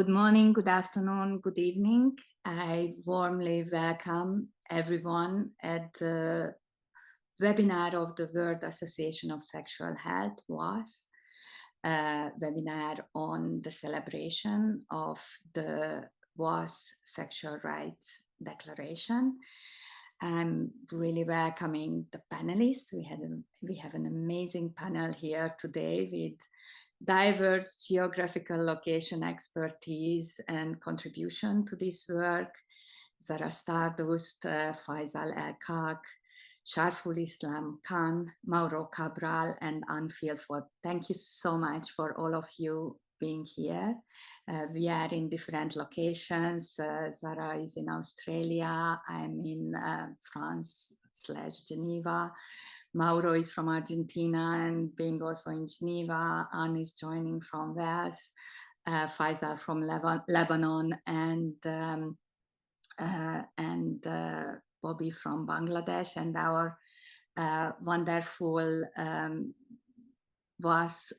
Good morning, good afternoon, good evening. I warmly welcome everyone at the webinar of the World Association of Sexual Health, WAS, webinar on the celebration of the WAS Sexual Rights Declaration. I'm really welcoming the panelists. We have an amazing panel here today with diverse geographical location expertise and contribution to this work. Zara Stardust, Faisal El-Kak, Sharful Islam Khan, Mauro Cabral, and Anne Filford. Thank you so much for all of you being here. We are in different locations. Zara is in Australia. I'm in France/Geneva. Mauro is from Argentina and being also in Geneva. Anne is joining from Wales. Faisal from Lebanon, and Bobby from Bangladesh, and our wonderful WAS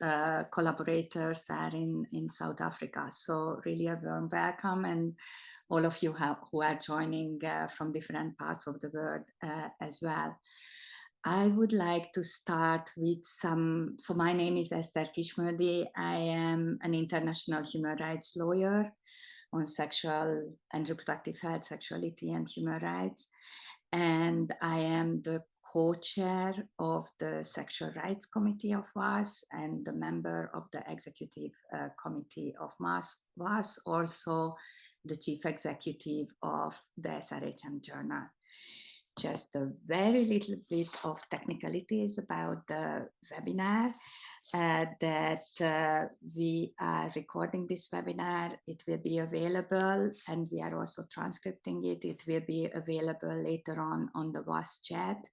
collaborators are in South Africa. So really a warm welcome, and all of you who are joining from different parts of the world as well. I would like to start with so my name is Eszter Kismödi. I am an international human rights lawyer on sexual and reproductive health, sexuality, and human rights. And I am the co-chair of the Sexual Rights Committee of WAS and the member of the Executive Committee of WAS, also the Chief Executive of the SRHM Journal. Just a very little bit of technicalities about the webinar, that we are recording this webinar. It will be available, and we are also transcripting it. It will be available later on the WAS chat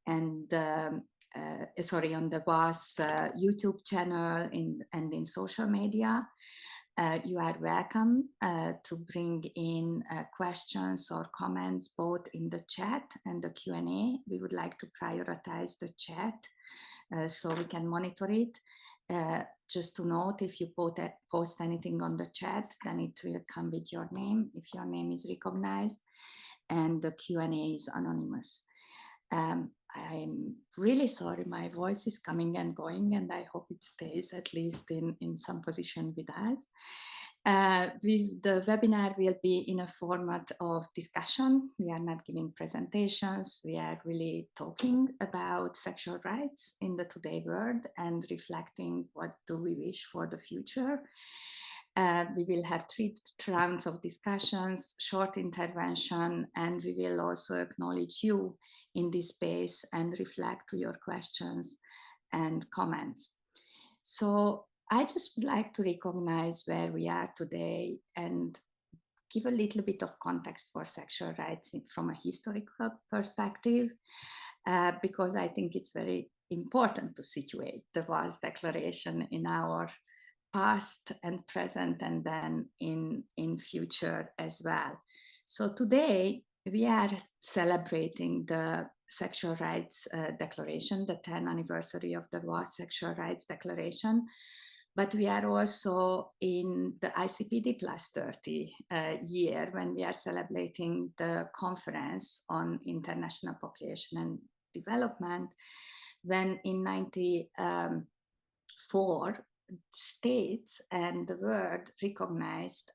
and on the WAS YouTube channel and in social media. You are welcome to bring in questions or comments both in the chat and the Q&A. We would like to prioritize the chat so we can monitor it. Just to note, if you post anything on the chat, then it will come with your name if your name is recognized, and the Q&A is anonymous. I'm really sorry, my voice is coming and going, and I hope it stays at least in some position with us. The webinar will be in a format of discussion. We are not giving presentations. We are really talking about sexual rights in the today world and reflecting what do we wish for the future. We will have 3 rounds of discussions, short intervention, and we will also acknowledge you in this space and reflect to your questions and comments. So I just would like to recognize where we are today and give a little bit of context for sexual rights from a historical perspective, because I think it's very important to situate the WAS Declaration in our past and present, and then in future as well. So today we are celebrating the Sexual Rights Declaration, the 10th anniversary of the WAS Sexual Rights Declaration, but we are also in the ICPD plus 30 year when we are celebrating the Conference on International Population and Development, when in 1994 states and the world recognized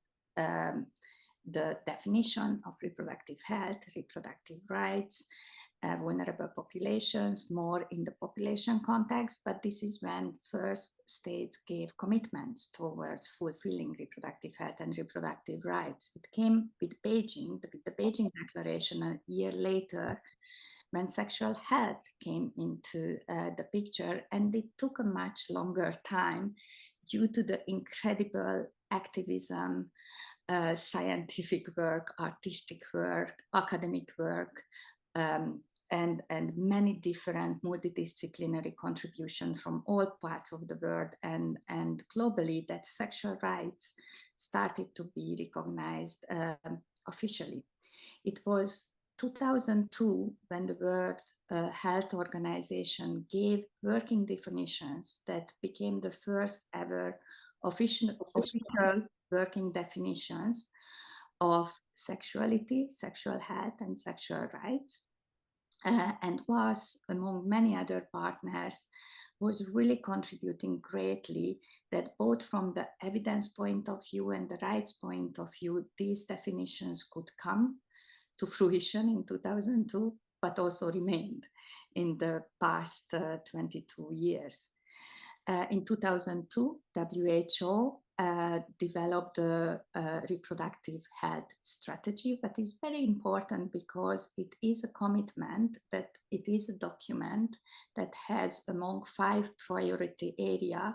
the definition of reproductive health, reproductive rights, vulnerable populations, more in the population context, but this is when first states gave commitments towards fulfilling reproductive health and reproductive rights. It came with Beijing, with the Beijing Declaration a year later, when sexual health came into the picture, and it took a much longer time due to the incredible activism, scientific work, artistic work, academic work, and many different multidisciplinary contributions from all parts of the world and globally, that sexual rights started to be recognized officially. It was 2002, when the World Health Organization gave working definitions that became the first ever official working definitions of sexuality, sexual health, and sexual rights, and was, among many other partners, was really contributing greatly that both from the evidence point of view and the rights point of view, these definitions could come to fruition in 2002, but also remained in the past 22 years. In 2002, WHO developed a reproductive health strategy, but it's very important because it is a commitment, that it is a document that has among 5 priority areas,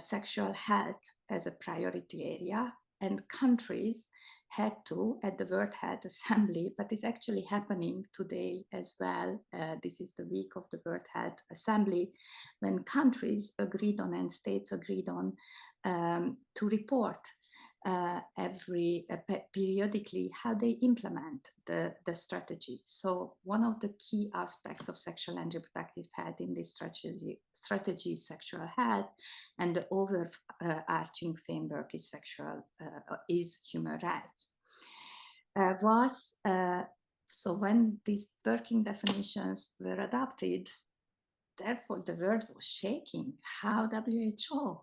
sexual health as a priority area, and countries had to, at the World Health Assembly, but it's actually happening today as well. This is the week of the World Health Assembly, when countries agreed on and states agreed on to report periodically how they implement the strategy. So one of the key aspects of sexual and reproductive health in this strategy is sexual health, and the overarching framework is human rights. So when these working definitions were adopted, therefore the world was shaking. How WHO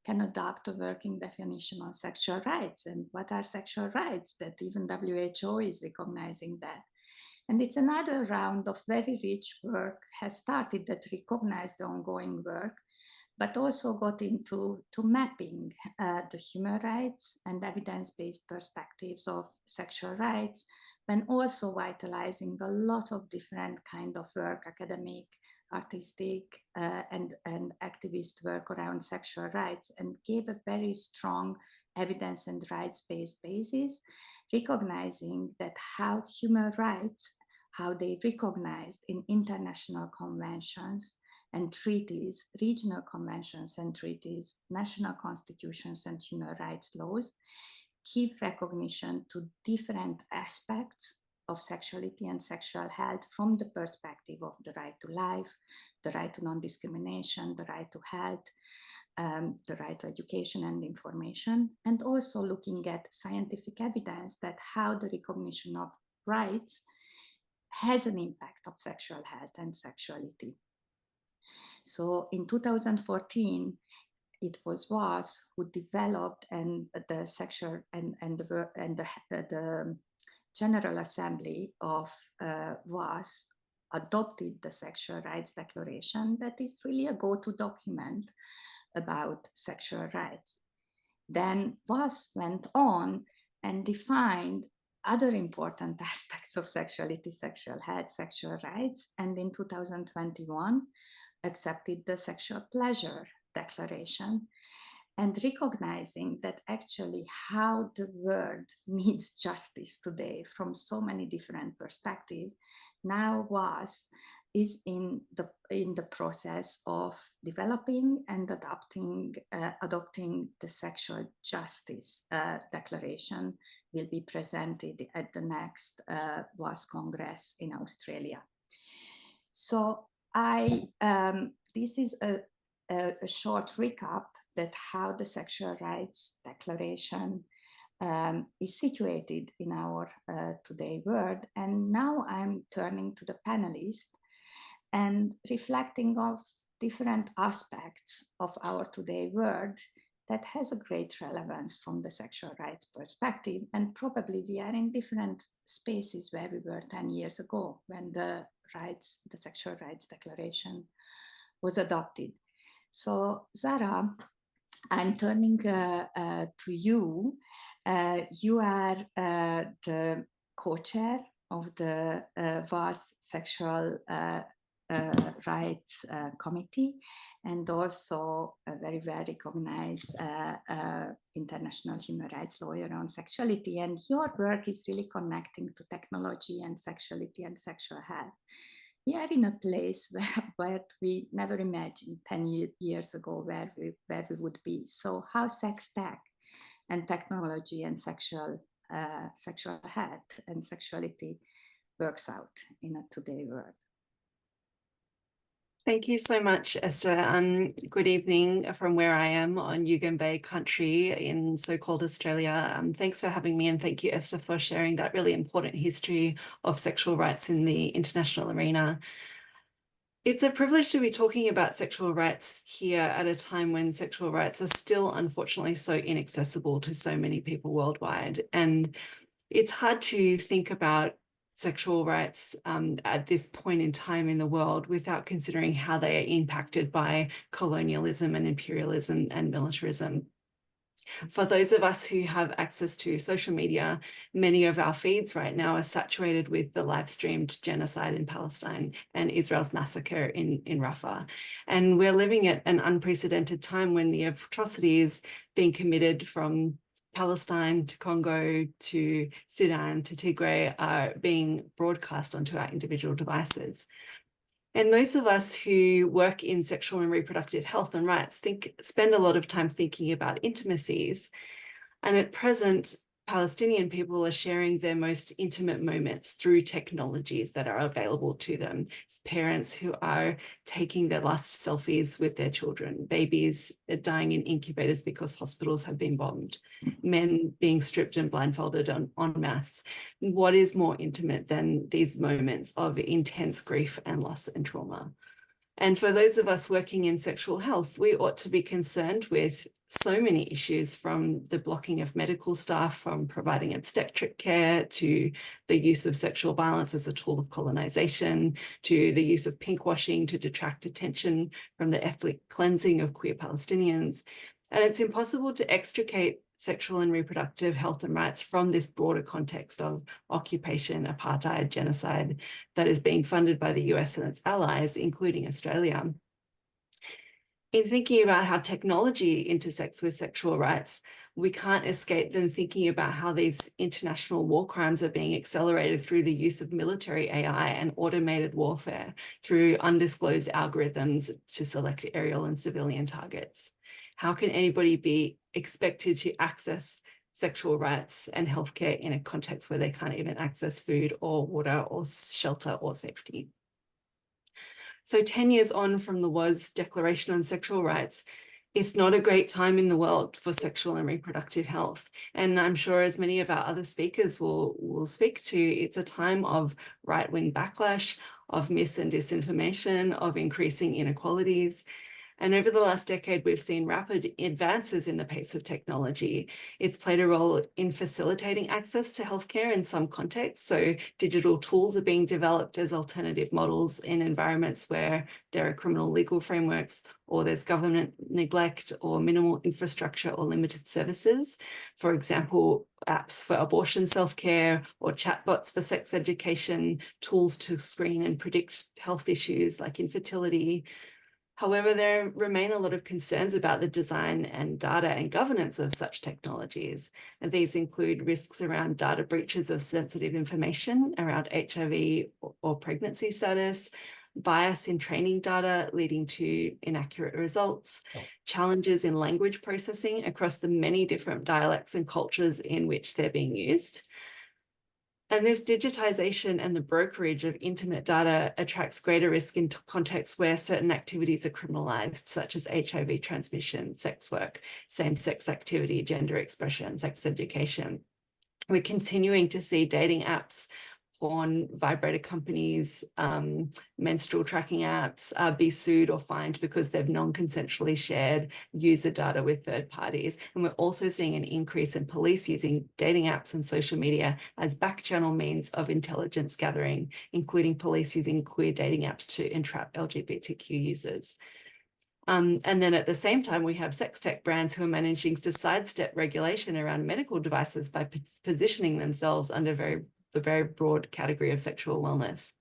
can adopt a working definition on sexual rights, and what are sexual rights, that even WHO is recognizing that. And it's another round of very rich work has started that recognized the ongoing work, but also got into mapping the human rights and evidence-based perspectives of sexual rights, when also vitalizing a lot of different kind of work, academic, artistic, and activist work around sexual rights, and gave a very strong evidence and rights-based basis, recognizing that how human rights, how they recognized in international conventions and treaties, regional conventions and treaties, national constitutions and human rights laws, give recognition to different aspects of sexuality and sexual health from the perspective of the right to life, the right to non-discrimination, the right to health, the right to education and information, and also looking at scientific evidence that how the recognition of rights has an impact of sexual health and sexuality. So in 2014, it was WAS who developed, and the sexual and the General Assembly of WAS adopted the Sexual Rights Declaration that is really a go-to document about sexual rights. Then WAS went on and defined other important aspects of sexuality, sexual health, sexual rights, and in 2021 accepted the Sexual Pleasure Declaration, and recognizing that actually how the world needs justice today from so many different perspectives, now WAS is in the process of developing and adopting the Sexual Justice Declaration, will be presented at the next WAS Congress in Australia. So this is a short recap that how the Sexual Rights Declaration is situated in our today world. And now I'm turning to the panelists and reflecting of different aspects of our today world that has a great relevance from the sexual rights perspective. And probably we are in different spaces where we were 10 years ago when the Sexual Rights Declaration was adopted. So Zara, I'm turning to you. You are the co-chair of the WAS Sexual Rights Committee, and also a very well recognized international human rights lawyer on sexuality. And your work is really connecting to technology and sexuality and sexual health. We are in a place where we never imagined 10 years ago where we would be. So how sex tech and technology and sexual health and sexuality works out in a today world. Thank you so much, Esther. Good evening from where I am on Yugan Bay country in so-called Australia. Thanks for having me, and thank you, Esther, for sharing that really important history of sexual rights in the international arena. It's a privilege to be talking about sexual rights here at a time when sexual rights are still, unfortunately, so inaccessible to so many people worldwide. And it's hard to think about sexual rights at this point in time in the world without considering how they are impacted by colonialism and imperialism and militarism. For those of us who have access to social media, many of our feeds right now are saturated with the live streamed genocide in Palestine and Israel's massacre in Rafah. And we're living at an unprecedented time when the atrocities being committed from Palestine to Congo to Sudan to Tigray are being broadcast onto our individual devices. And those of us who work in sexual and reproductive health and rights spend a lot of time thinking about intimacies. And at present, Palestinian people are sharing their most intimate moments through technologies that are available to them. It's parents who are taking their last selfies with their children, babies dying in incubators because hospitals have been bombed, men being stripped and blindfolded en masse. What is more intimate than these moments of intense grief and loss and trauma? And for those of us working in sexual health, we ought to be concerned with so many issues, from the blocking of medical staff, from providing obstetric care, to the use of sexual violence as a tool of colonization, to the use of pinkwashing to detract attention from the ethnic cleansing of queer Palestinians. And it's impossible to extricate sexual and reproductive health and rights from this broader context of occupation, apartheid, genocide that is being funded by the US and its allies, including Australia. In thinking about how technology intersects with sexual rights, we can't escape then thinking about how these international war crimes are being accelerated through the use of military AI and automated warfare through undisclosed algorithms to select aerial and civilian targets. How can anybody be expected to access sexual rights and healthcare in a context where they can't even access food or water or shelter or safety? So 10 years on from the WAS Declaration on Sexual Rights, it's not a great time in the world for sexual and reproductive health. And I'm sure, as many of our other speakers will speak to, it's a time of right-wing backlash, of mis and disinformation, of increasing inequalities. And over the last decade, we've seen rapid advances in the pace of technology. It's played a role in facilitating access to healthcare in some contexts. So digital tools are being developed as alternative models in environments where there are criminal legal frameworks, or there's government neglect, or minimal infrastructure or limited services. For example, apps for abortion self-care, or chatbots for sex education, tools to screen and predict health issues like infertility. However, there remain a lot of concerns about the design and data and governance of such technologies. And these include risks around data breaches of sensitive information around HIV or pregnancy status, bias in training data leading to inaccurate results, challenges in language processing across the many different dialects and cultures in which they're being used. And this digitization and the brokerage of intimate data attracts greater risk in contexts where certain activities are criminalized, such as HIV transmission, sex work, same-sex activity, gender expression, sex education. We're continuing to see dating apps, porn, vibrator companies, menstrual tracking apps be sued or fined because they've non-consensually shared user data with third parties. And we're also seeing an increase in police using dating apps and social media as back-channel means of intelligence gathering, including police using queer dating apps to entrap LGBTQ users. And then at the same time, we have sex tech brands who are managing to sidestep regulation around medical devices by positioning themselves under the very broad category of sexual wellness.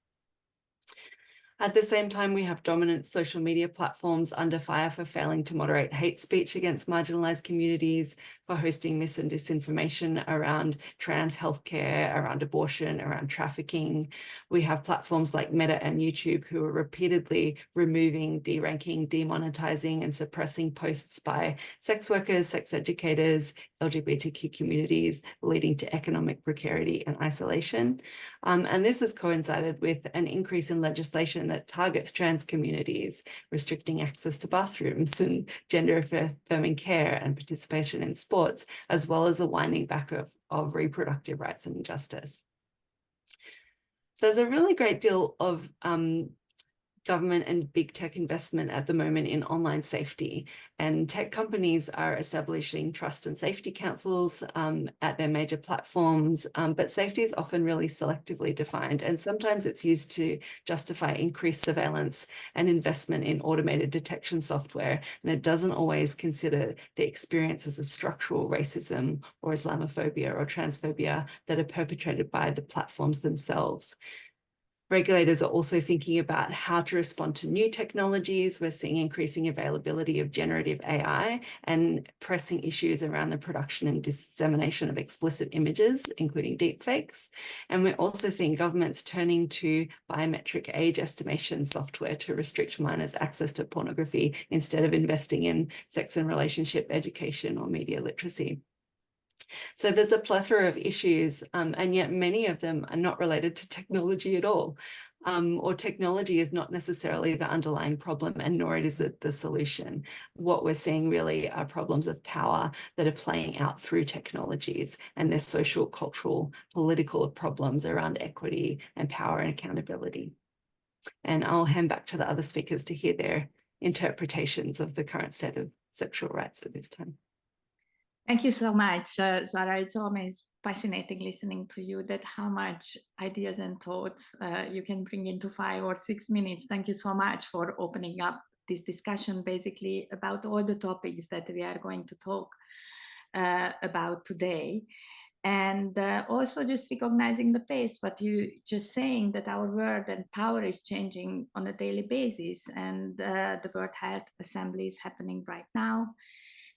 At the same time, we have dominant social media platforms under fire for failing to moderate hate speech against marginalized communities, for hosting mis and disinformation around trans healthcare, around abortion, around trafficking. We have platforms like Meta and YouTube who are repeatedly removing, deranking, demonetizing, and suppressing posts by sex workers, sex educators, LGBTQ communities, leading to economic precarity and isolation. And this has coincided with an increase in legislation that targets trans communities, restricting access to bathrooms and gender-affirming care and participation in sports, as well as the winding back of reproductive rights and justice. So there's a really great deal of government and big tech investment at the moment in online safety, and tech companies are establishing trust and safety councils at their major platforms, but safety is often really selectively defined, and sometimes it's used to justify increased surveillance and investment in automated detection software, and it doesn't always consider the experiences of structural racism or Islamophobia or transphobia that are perpetrated by the platforms themselves. Regulators are also thinking about how to respond to new technologies. We're seeing increasing availability of generative AI and pressing issues around the production and dissemination of explicit images, including deepfakes. And we're also seeing governments turning to biometric age estimation software to restrict minors' access to pornography instead of investing in sex and relationship education or media literacy. So there's a plethora of issues, and yet many of them are not related to technology at all, or technology is not necessarily the underlying problem, and nor is it the solution. What we're seeing really are problems of power that are playing out through technologies, and there's social, cultural, political problems around equity and power and accountability. And I'll hand back to the other speakers to hear their interpretations of the current state of sexual rights at this time. Thank you so much, Zara. It's always fascinating listening to you, that how much ideas and thoughts you can bring into 5 or 6 minutes. Thank you so much for opening up this discussion basically about all the topics that we are going to talk about today. And also just recognizing the pace, what you just saying, that our world and power is changing on a daily basis, and the World Health Assembly is happening right now.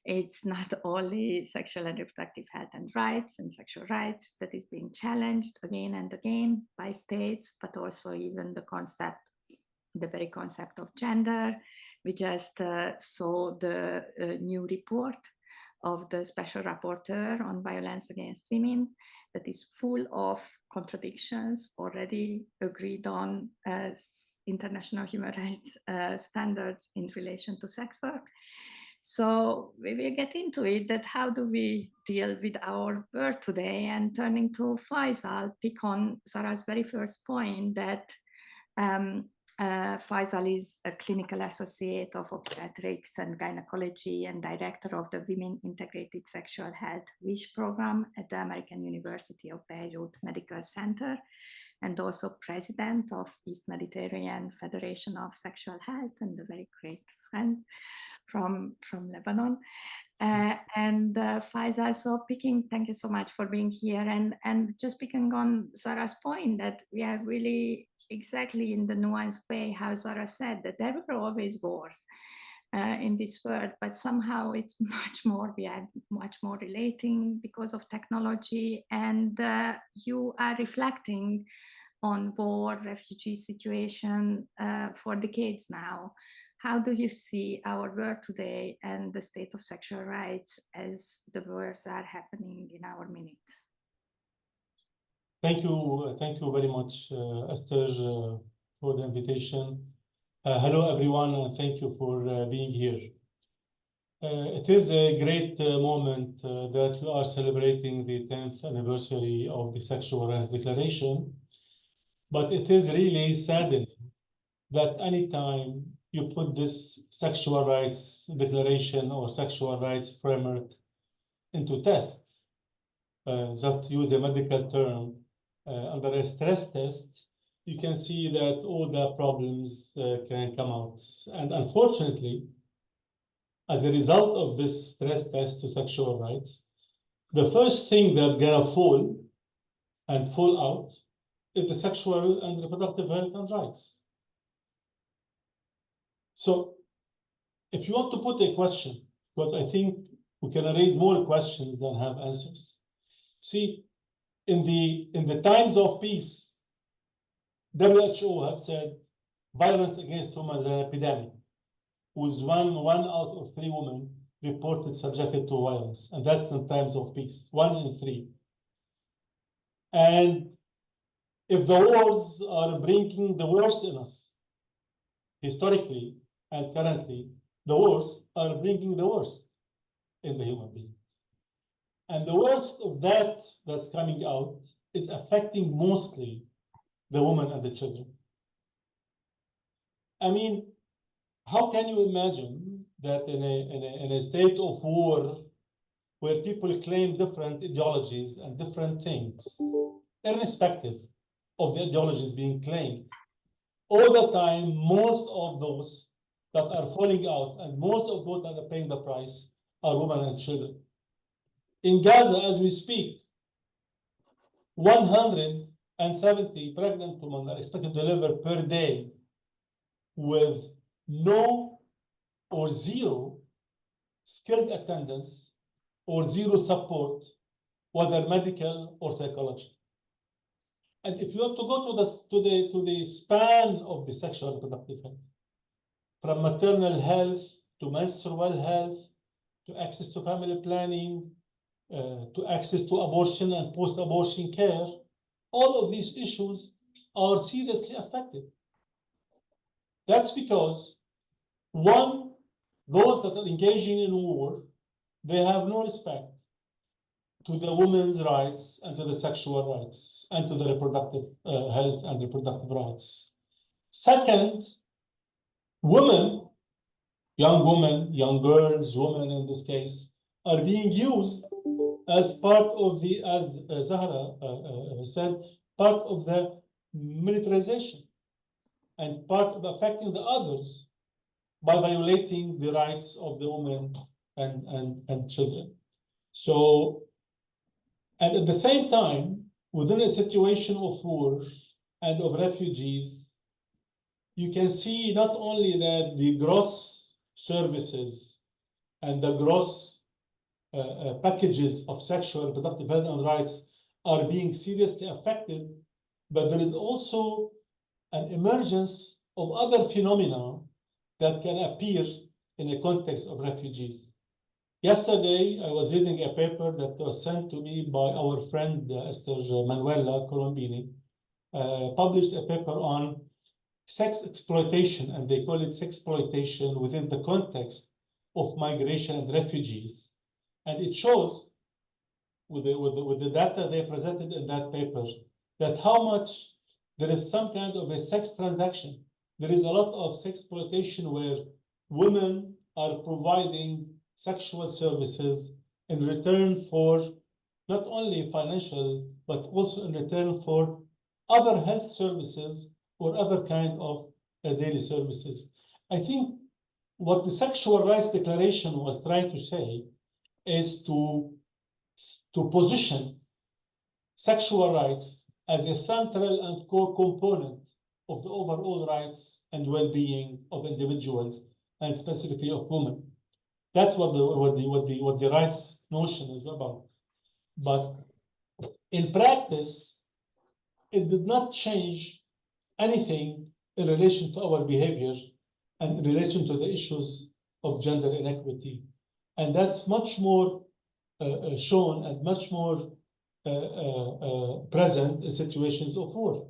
It's not only sexual and reproductive health and rights and sexual rights that is being challenged again and again by states, but also even the very concept of gender. We just saw the new report of the Special Rapporteur on Violence Against Women that is full of contradictions already agreed on as international human rights standards in relation to sex work. So we will get into it, that how do we deal with our work today, and turning to Faisal, pick on Zara's very first point that Faisal is a clinical associate of obstetrics and gynecology and director of the Women Integrated Sexual Health WISH program at the American University of Beirut Medical Center, and also president of East Mediterranean Federation of Sexual Health, and a very great friend from Lebanon. And Faisal, so thank you so much for being here, and just picking on Zara's point that we are really exactly in the nuanced way how Zara said that there were always wars in this world, but somehow it's much more, we are much more relating because of technology, and you are reflecting on war, refugee situation for decades now. How do you see our world today and the state of sexual rights as the wars are happening in our minutes? Thank you very much, Esther, for the invitation. Hello, everyone, and thank you for being here. It is a great moment that we are celebrating the 10th anniversary of the Sexual Rights Declaration, but it is really saddening that anytime you put this sexual rights declaration or sexual rights framework into test, just use a medical term, under a stress test, you can see that all the problems can come out. And unfortunately, as a result of this stress test to sexual rights, the first thing that's gonna fall out is the sexual and reproductive health and rights. So if you want to put a question, because I think we can raise more questions than have answers. See, in the times of peace, WHO have said violence against women is an epidemic, with one out of 3 women reported subjected to violence, and that's in times of peace, 1 in 3. And if the wars are bringing the worst in us, historically and currently, the wars are bringing the worst in the human beings. And the worst of that that's coming out is affecting mostly the women and the children. I mean, how can you imagine that in a state of war where people claim different ideologies and different things, irrespective of the ideologies being claimed, all the time, most of those that are falling out and most of those that are paying the price are women and children. In Gaza, as we speak, 170 pregnant women are expected to deliver per day with no or zero skilled attendance or zero support, whether medical or psychological. And if you have to go to the span of the sexual reproductive health, from maternal health to menstrual health, to access to family planning, to access to abortion and post-abortion care, all of these issues are seriously affected. That's because, one, those that are engaging in war, they have no respect to the women's rights and to the sexual rights and to the reproductive health and reproductive rights. Second, women, young girls, women in this case, are being used as part of the, as Zahra said, part of the militarization and part of affecting the others by violating the rights of the women and children. So, and at the same time, within a situation of war and of refugees, you can see not only that the gross services and the gross packages of sexual and reproductive health and rights are being seriously affected, but there is also an emergence of other phenomena that can appear in a context of refugees. Yesterday, I was reading a paper that was sent to me by our friend Eszter Manuela Colombini, published a paper on sex exploitation, and they call it sex exploitation within the context of migration and refugees. And it shows, with the data they presented in that paper, that how much there is some kind of a sex transaction. There is a lot of sex exploitation where women are providing sexual services in return for not only financial, but also in return for other health services or other kind of daily services. I think what the Sexual Rights Declaration was trying to say is to position sexual rights as a central and core component of the overall rights and well-being of individuals and specifically of women. That's what the rights notion is about. But in practice, it did not change anything in relation to our behavior and in relation to the issues of gender inequity. And that's much more shown and much more present in situations of war.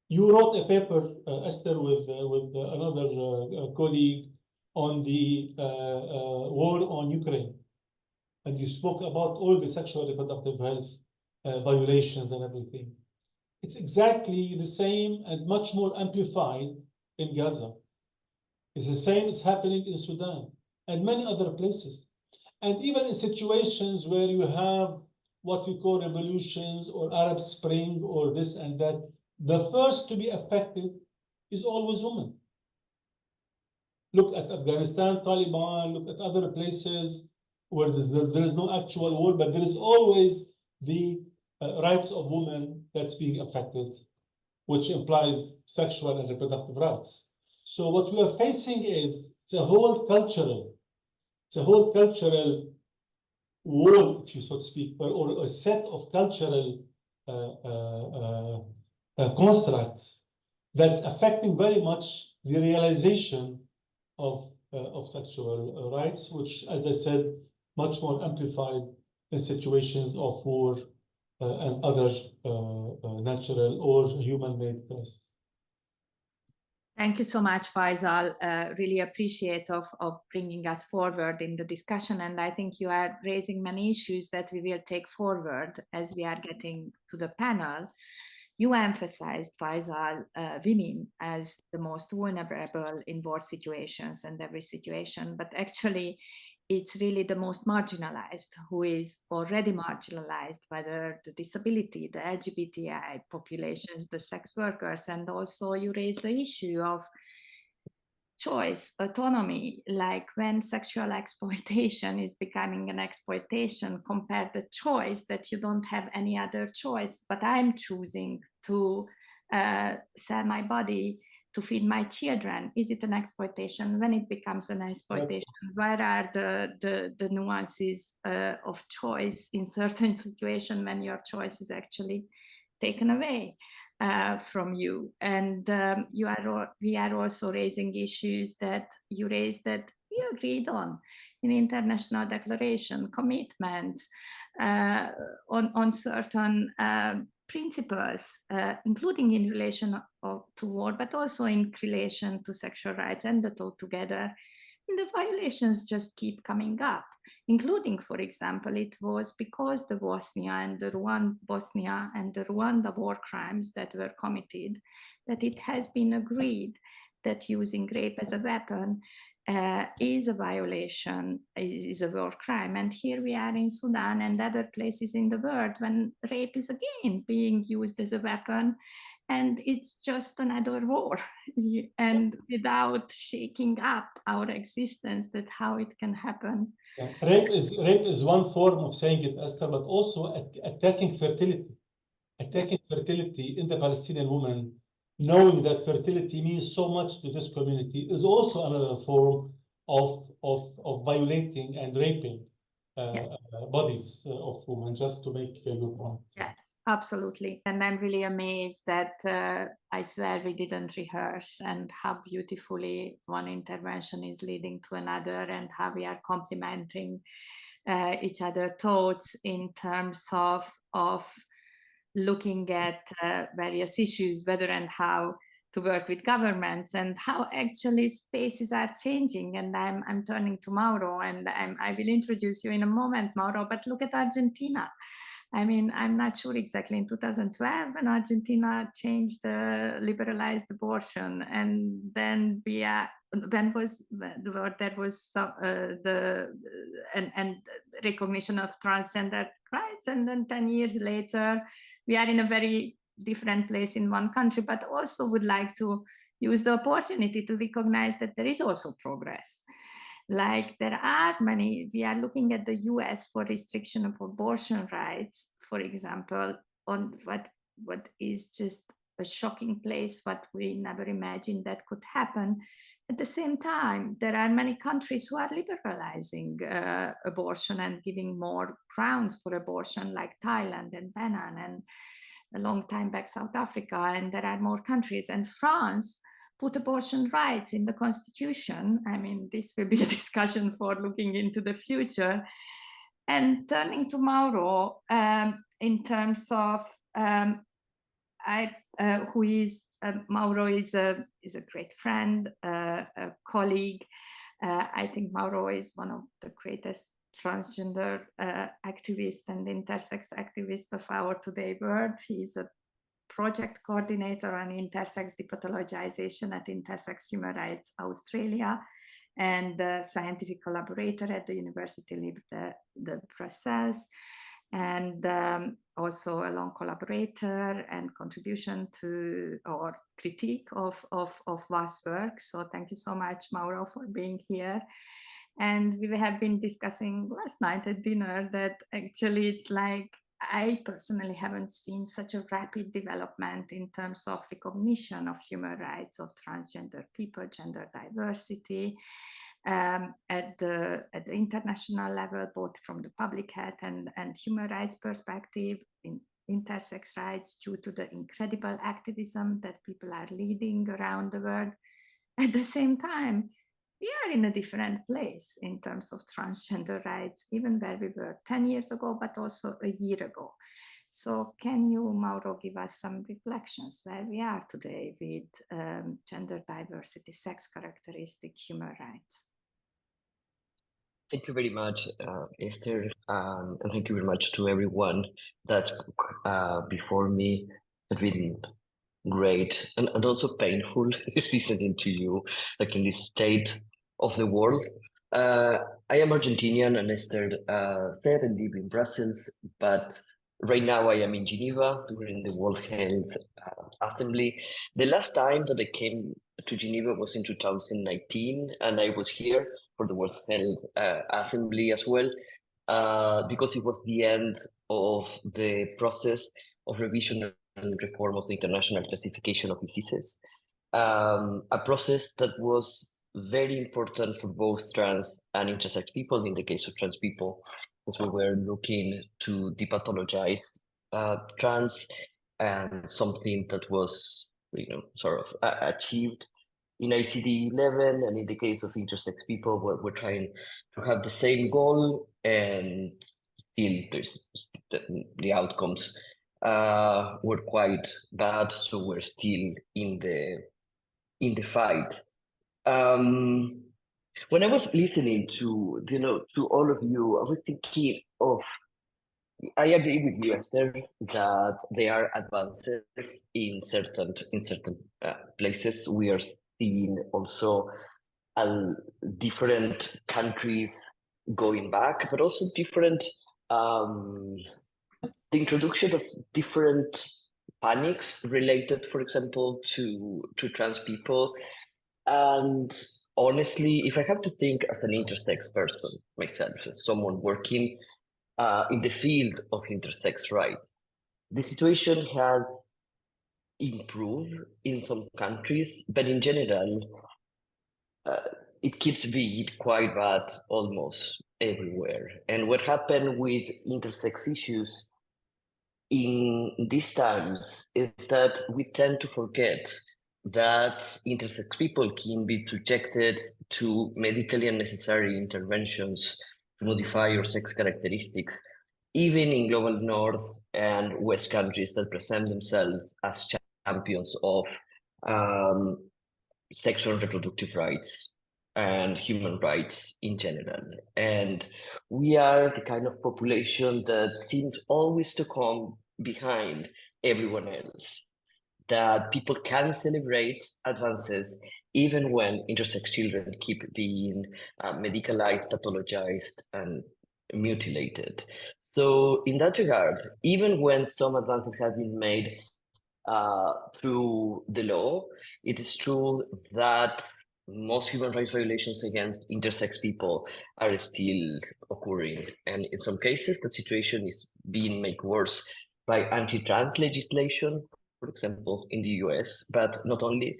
You wrote a paper, Eszter, with another colleague on the war on Ukraine. And you spoke about all the sexual reproductive health violations and everything. It's exactly the same and much more amplified in Gaza. It's the same is happening in Sudan and many other places. And even in situations where you have what we call revolutions or Arab Spring or this and that, the first to be affected is always women. Look at Afghanistan, Taliban, look at other places where there is no actual war, but there is always the rights of women that's being affected, which implies sexual and reproductive rights. So what we are facing is the whole cultural wall, if you so to speak, or a set of cultural constructs that's affecting very much the realization of sexual rights, which, as I said, much more amplified in situations of war and other natural or human-made crises. Thank you so much, Faisal. Really appreciate of bringing us forward in the discussion. And I think you are raising many issues that we will take forward as we are getting to the panel. You emphasized, Faisal, women as the most vulnerable in war situations and every situation, but actually it's really the most marginalized, who is already marginalized, whether the disability, the LGBTI populations, the sex workers, and also you raise the issue of choice, autonomy, like when sexual exploitation is becoming an exploitation, compare the choice that you don't have any other choice, but I'm choosing to sell my body to feed my children. Is it an exploitation? When it becomes an exploitation, where are the nuances of choice in certain situations when your choice is actually taken away from you? And we are also raising issues that you raised that we agreed on in international declaration, commitments on certain principles, including in relation to war, but also in relation to sexual rights and the two together. And the violations just keep coming up, including, for example, it was because the Bosnia and the Rwanda war crimes that were committed, that it has been agreed that using rape as a weapon is a violation, is a war crime. And here we are in Sudan and other places in the world when rape is again being used as a weapon, and it's just another war. And without shaking up our existence, that how it can happen. Yeah. Rape is one form of saying it, Esther, but also attacking fertility. Attacking fertility in the Palestinian woman, knowing that fertility means so much to this community, is also another form of violating and raping bodies of women, just to make your point. Yes, absolutely. And I'm really amazed that I swear we didn't rehearse, and how beautifully one intervention is leading to another, and how we are complementing each other's thoughts in terms of looking at various issues, whether and how to work with governments, and how actually spaces are changing. And I'm turning to Mauro, and I will introduce you in a moment, Mauro, but look at Argentina. I mean, I'm not sure exactly in 2012 when Argentina changed liberalized abortion, and then there was and recognition of transgender rights, and then 10 years later we are in a very different place in one country, but also would like to use the opportunity to recognize that there is also progress. Like there are many, we are looking at the US for restriction of abortion rights, for example, on what is just a shocking place, what we never imagined that could happen. At the same time, there are many countries who are liberalizing abortion and giving more grounds for abortion, like Thailand and Benin, and a long time back South Africa, and there are more countries. And France put abortion rights in the constitution. I mean, this will be a discussion for looking into the future. And turning to Mauro, in terms of who is Mauro is a great friend, a colleague. I think Mauro is one of the greatest transgender activists and intersex activists of our today world. He's a project coordinator on intersex depathologization at Intersex Human Rights Australia, and scientific collaborator at the University Libre de Brussels, and also a long collaborator and contribution to or critique of VAS work. So thank you so much, Mauro, for being here. And we have been discussing last night at dinner that actually it's like I personally haven't seen such a rapid development in terms of recognition of human rights of transgender people, gender diversity, at the international level, both from the public health and human rights perspective, in intersex rights, due to the incredible activism that people are leading around the world. At the same time, we are in a different place in terms of transgender rights, even where we were 10 years ago, but also a year ago. So can you, Mauro, give us some reflections where we are today with gender diversity, sex characteristic, human rights? Thank you very much, Esther, and thank you very much to everyone that before me. It's been great and also painful listening to you, like in this state of the world. I am Argentinian, and Esther said, and live in Brussels, but right now I am in Geneva during the World Health Assembly. The last time that I came to Geneva was in 2019, and I was here for the World Health Assembly as well, because it was the end of the process of revision and reform of the International Classification of Diseases, a process that was very important for both trans and intersex people. In the case of trans people, because we were looking to depathologize trans, and something that was, sort of achieved in ICD-11, and in the case of intersex people, we're trying to have the same goal, and still there's the outcomes were quite bad, so we're still in the fight. When I was listening to all of you, I was thinking of, I agree with you, Esther, that there are advances in certain places. We are seeing also different countries going back, but also different the introduction of different panics related, for example, to trans people. And honestly, if I have to think as an intersex person myself, as someone working in the field of intersex rights, the situation has improved in some countries, but in general, it keeps being quite bad almost everywhere. And what happened with intersex issues in these times is that we tend to forget that intersex people can be subjected to medically unnecessary interventions to modify your sex characteristics, even in global North and West countries that present themselves as champions of sexual and reproductive rights and human rights in general. And we are the kind of population that seems always to come behind everyone else, that people can celebrate advances even when intersex children keep being medicalized, pathologized, and mutilated. So in that regard, even when some advances have been made through the law, it is true that most human rights violations against intersex people are still occurring. And in some cases, the situation is being made worse by anti-trans legislation, for example, in the US, but not only.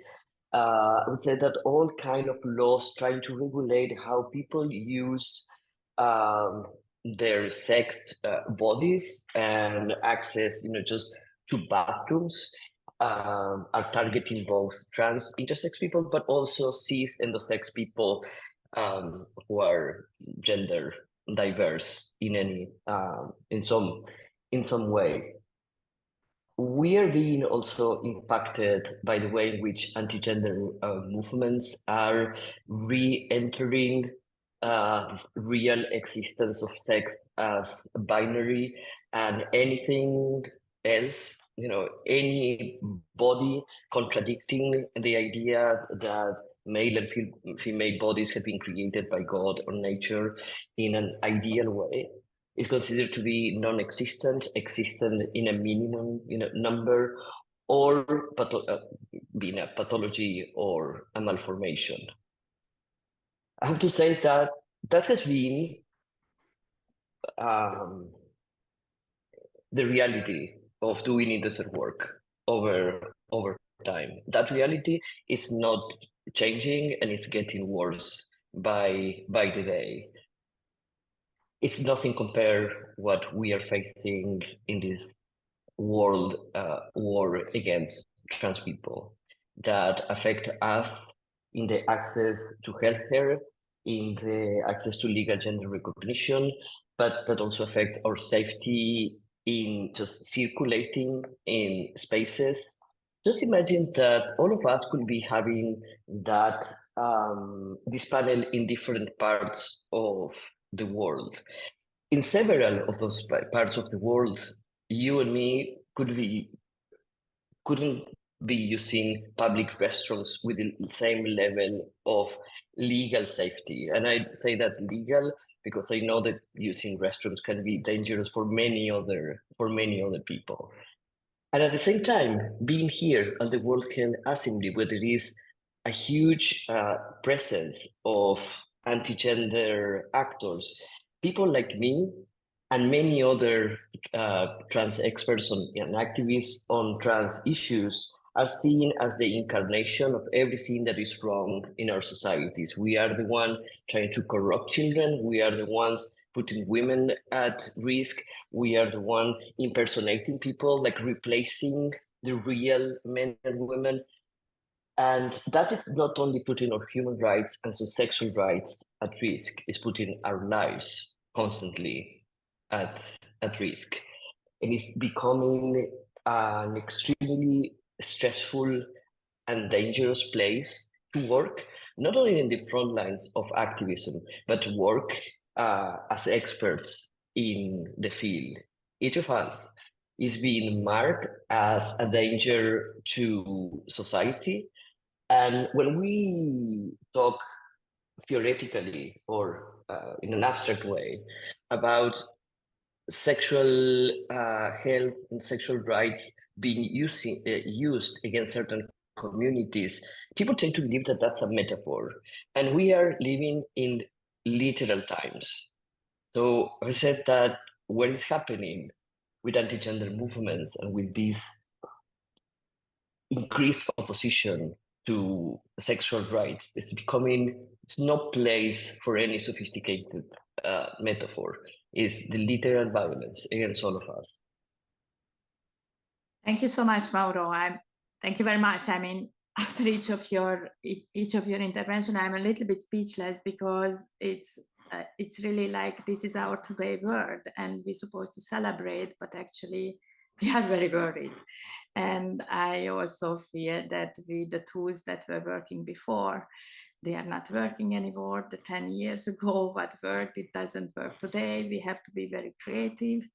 I would say that all kind of laws trying to regulate how people use their sex bodies and access, just to bathrooms are targeting both trans intersex people, but also cis endosex people who are gender diverse in some way. We are being also impacted by the way in which anti-gender movements are re-entering real existence of sex as binary, and anything else, any body contradicting the idea that male and female bodies have been created by God or nature in an ideal way is considered to be non-existent, existent in a minimum number, or being a pathology or a malformation. I have to say that has been the reality of doing indecent work over time. That reality is not changing, and it's getting worse by the day. It's nothing compared what we are facing in this world war against trans people that affect us in the access to healthcare, in the access to legal gender recognition, but that also affect our safety in just circulating in spaces. Just imagine that all of us could be having that this panel in different parts of the world. In several of those parts of the world, you and me couldn't be using public restrooms with the same level of legal safety. And I say that legal because I know that using restrooms can be dangerous for many other people. And at the same time, being here at the World Health Assembly, where there is a huge presence of anti-gender actors, people like me and many other trans experts and activists on trans issues are seen as the incarnation of everything that is wrong in our societies. We are the one trying to corrupt children. We are the ones putting women at risk. We are the one impersonating people, like replacing the real men and women. And that is not only putting our human rights and sexual rights at risk, it's putting our lives constantly at risk. And it's becoming an extremely stressful and dangerous place to work, not only in the front lines of activism, but to work as experts in the field. Each of us is being marked as a danger to society. And when we talk theoretically or in an abstract way about sexual health and sexual rights being used against certain communities, people tend to believe that that's a metaphor. And we are living in literal times. So I said that what is happening with anti-gender movements and with this increased opposition to sexual rights, it's no place for any sophisticated metaphor. It's the literal violence against all of us. Thank you so much, Mauro. Thank you very much. I mean, after each of your intervention, I'm a little bit speechless because it's really like this is our today word, and we're supposed to celebrate, but actually we are very worried. And I also fear that with the tools that were working before, they are not working anymore. The 10 years ago, what worked, it doesn't work today. We have to be very creative.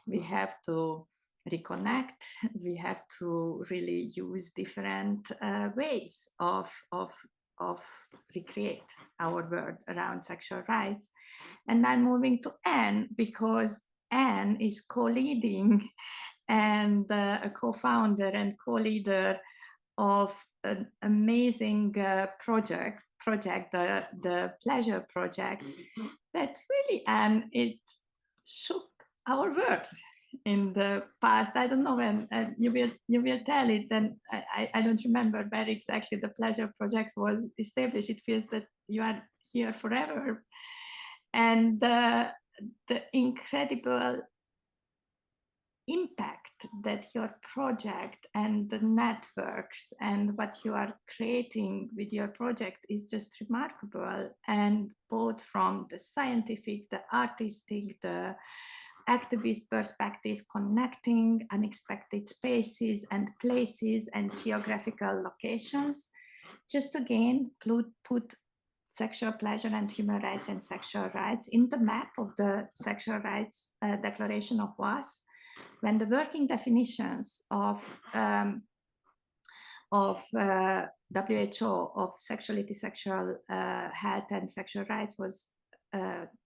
We have to reconnect. We have to really use different ways of recreate our world around sexual rights. And I'm moving to Anne because Anne is co-leading and a co-founder and co-leader of an amazing project, the Pleasure Project, that really, Anne, it shook our world in the past. I don't know when you will tell it, then I don't remember where exactly the Pleasure Project was established. It feels that you are here forever. And the incredible impact that your project and the networks and what you are creating with your project is just remarkable. And both from the scientific, the artistic, the activist perspective, connecting unexpected spaces and places and geographical locations, just again put sexual pleasure and human rights and sexual rights in the map of the Sexual Rights Declaration of WAS, when the working definitions of WHO of sexuality, sexual health and sexual rights was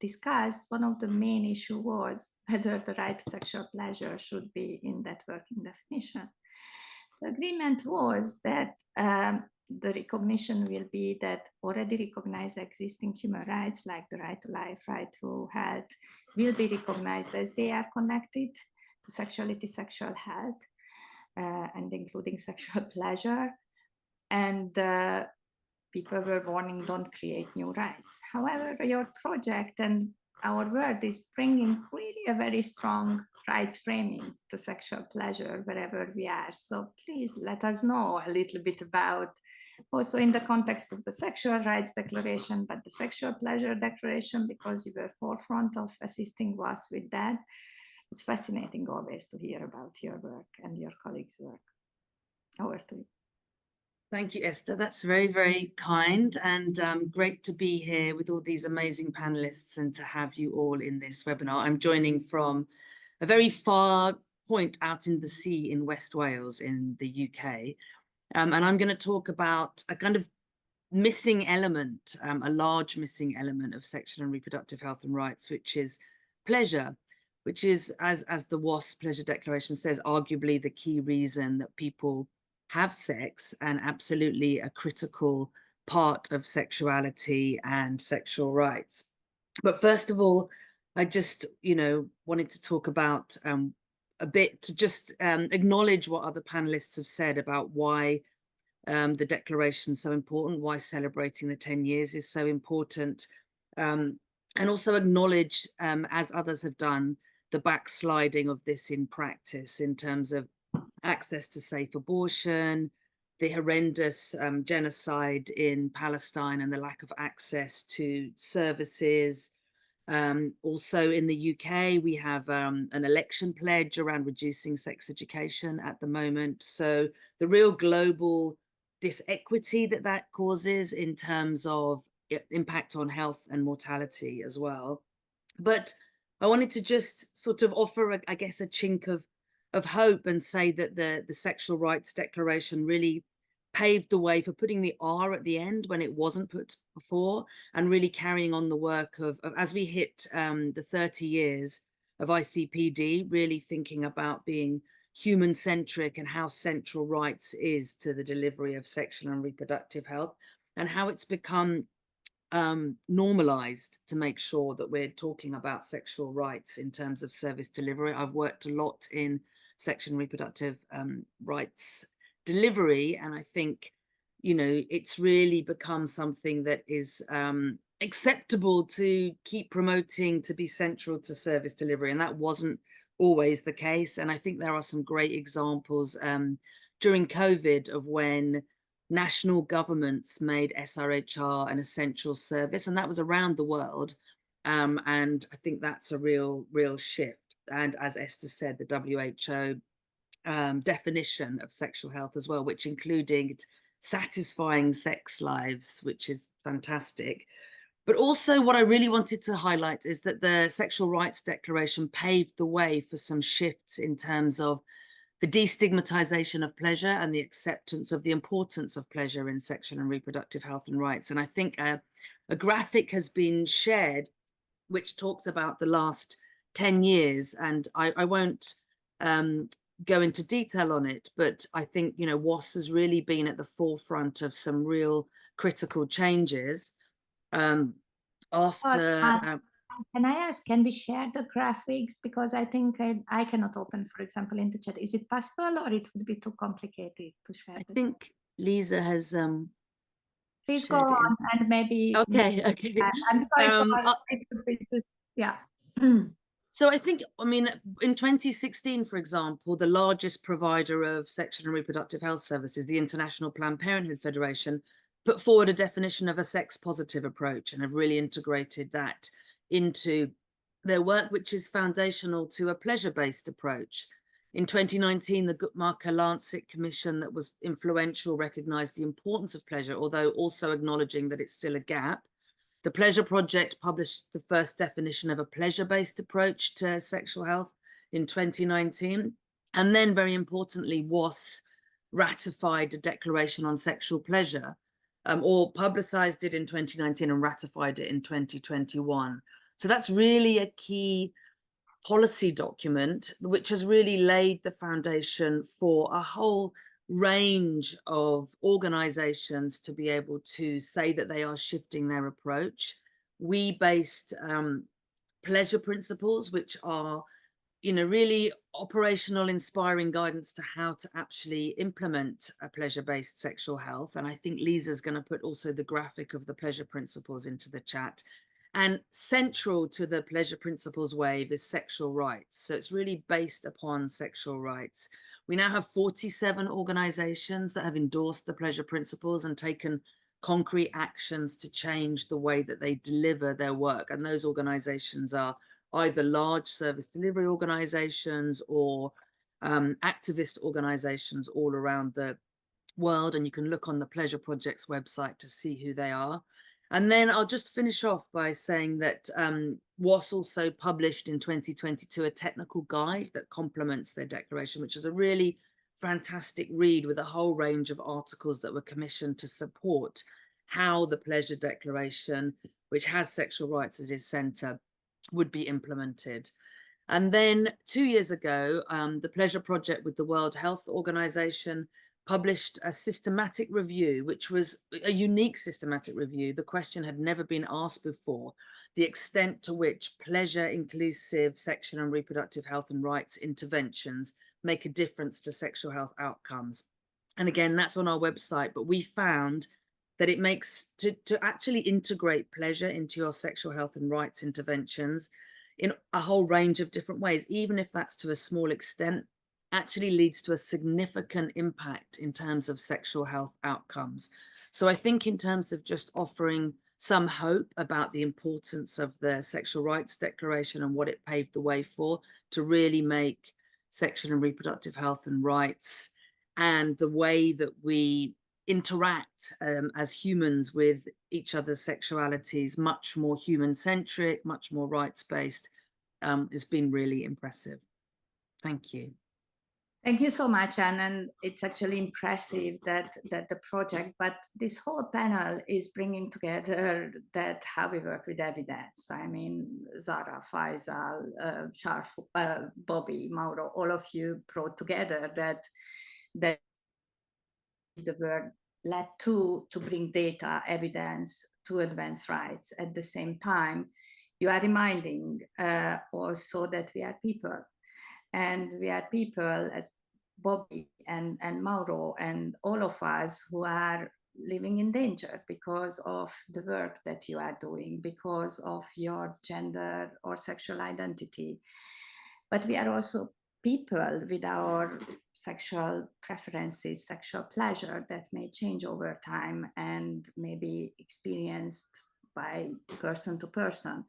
discussed, one of the main issues was whether the right to sexual pleasure should be in that working definition. The agreement was that the recognition will be that already recognized existing human rights like the right to life, right to health, will be recognized as they are connected to sexuality, sexual health, and including sexual pleasure. And people were warning, don't create new rights. However, your project and our work is bringing really a very strong rights framing to sexual pleasure wherever we are. So please let us know a little bit about, also in the context of the Sexual Rights Declaration, but the Sexual Pleasure Declaration, because you were forefront of assisting us with that. It's fascinating always to hear about your work and your colleagues' work. Over to you. Thank you, Esther. That's very, very kind, and great to be here with all these amazing panelists and to have you all in this webinar. I'm joining from a very far point out in the sea in West Wales in the UK. And I'm going to talk about a kind of missing element, a large missing element of sexual and reproductive health and rights, which is pleasure, which is, as the WASP Pleasure Declaration says, arguably the key reason that people have sex, and absolutely a critical part of sexuality and sexual rights. But first of all, I just, wanted to talk about a bit, to just acknowledge what other panelists have said about why the declaration is so important, why celebrating the 10 years is so important, and also acknowledge, as others have done, the backsliding of this in practice in terms of access to safe abortion, the horrendous genocide in Palestine and the lack of access to services. Also in the UK, we have an election pledge around reducing sex education at the moment. So the real global disequity that causes in terms of impact on health and mortality as well. But I wanted to just sort of offer, I guess, a chink of hope and say that the Sexual Rights Declaration really paved the way for putting the R at the end when it wasn't put before, and really carrying on the work of as we hit the 30 years of ICPD, really thinking about being human-centric and how central rights is to the delivery of sexual and reproductive health, and how it's become normalized to make sure that we're talking about sexual rights in terms of service delivery. I've worked a lot in sexual and reproductive rights delivery, and I think, it's really become something that is acceptable to keep promoting, to be central to service delivery, and that wasn't always the case. And I think there are some great examples during COVID of when national governments made SRHR an essential service, and that was around the world. And I think that's a real shift. And as Esther said, the WHO definition of sexual health as well, which including satisfying sex lives, which is fantastic. But also what I really wanted to highlight is that the Sexual Rights Declaration paved the way for some shifts in terms of the destigmatization of pleasure and the acceptance of the importance of pleasure in sexual and reproductive health and rights. And I think a graphic has been shared which talks about the last 10 years, and I won't go into detail on it, but I think, WAS has really been at the forefront of some real critical changes. Can I ask, can we share the graphics? Because I think I cannot open, for example, in the chat. Is it possible, or it would be too complicated to share? I think Lisa has please go on, and maybe okay. I'm sorry, it could be just, yeah. So I think, in 2016, for example, the largest provider of sexual and reproductive health services, the International Planned Parenthood Federation, put forward a definition of a sex-positive approach and have really integrated that into their work, which is foundational to a pleasure-based approach. In 2019, the Guttmacher-Lancet Commission, that was influential, recognised the importance of pleasure, although also acknowledging that it's still a gap. The Pleasure Project published the first definition of a pleasure-based approach to sexual health in 2019. And then, very importantly, WAS ratified a declaration on sexual pleasure, or publicised it in 2019 and ratified it in 2021. So that's really a key policy document, which has really laid the foundation for a whole range of organizations to be able to say that they are shifting their approach. We based pleasure principles, which are you know, really operational, inspiring guidance to how to actually implement a pleasure-based sexual health. And I think Lisa's going to put also the graphic of the pleasure principles into the chat. And central to the pleasure principles wave is sexual rights. So it's really based upon sexual rights. We now have 47 organizations that have endorsed the pleasure principles and taken concrete actions to change the way that they deliver their work. And those organizations are either large service delivery organizations or activist organizations all around the world. And you can look on the Pleasure Project's website to see who they are. And then I'll just finish off by saying that WAS also published in 2022 a technical guide that complements their declaration, which is a really fantastic read with a whole range of articles that were commissioned to support how the Pleasure Declaration, which has sexual rights at its center, would be implemented. And then 2 years ago, the Pleasure Project with the World Health Organization published a systematic review, which was a unique systematic review. The question had never been asked before: the extent to which pleasure inclusive sexual and reproductive health and rights interventions make a difference to sexual health outcomes. And again, that's on our website, but we found that it makes to actually integrate pleasure into your sexual health and rights interventions in a whole range of different ways, even if that's to a small extent, actually leads to a significant impact in terms of sexual health outcomes. So I think in terms of just offering some hope about the importance of the Sexual Rights Declaration and what it paved the way for to really make sexual and reproductive health and rights and the way that we interact as humans with each other's sexualities much more human-centric, much more rights-based, has been really impressive. Thank you. Thank you so much, Anne. And it's actually impressive that the project, but this whole panel is bringing together that how we work with evidence. I mean, Zara, Faisal, Sharf, Bobby, Mauro, all of you brought together that the word led to bring data, evidence to advance rights. At the same time, you are reminding also that we are people. And we are people, as Bobby and Mauro and all of us, who are living in danger because of the work that you are doing, because of your gender or sexual identity. But we are also people with our sexual preferences, sexual pleasure that may change over time and may be experienced by person to person.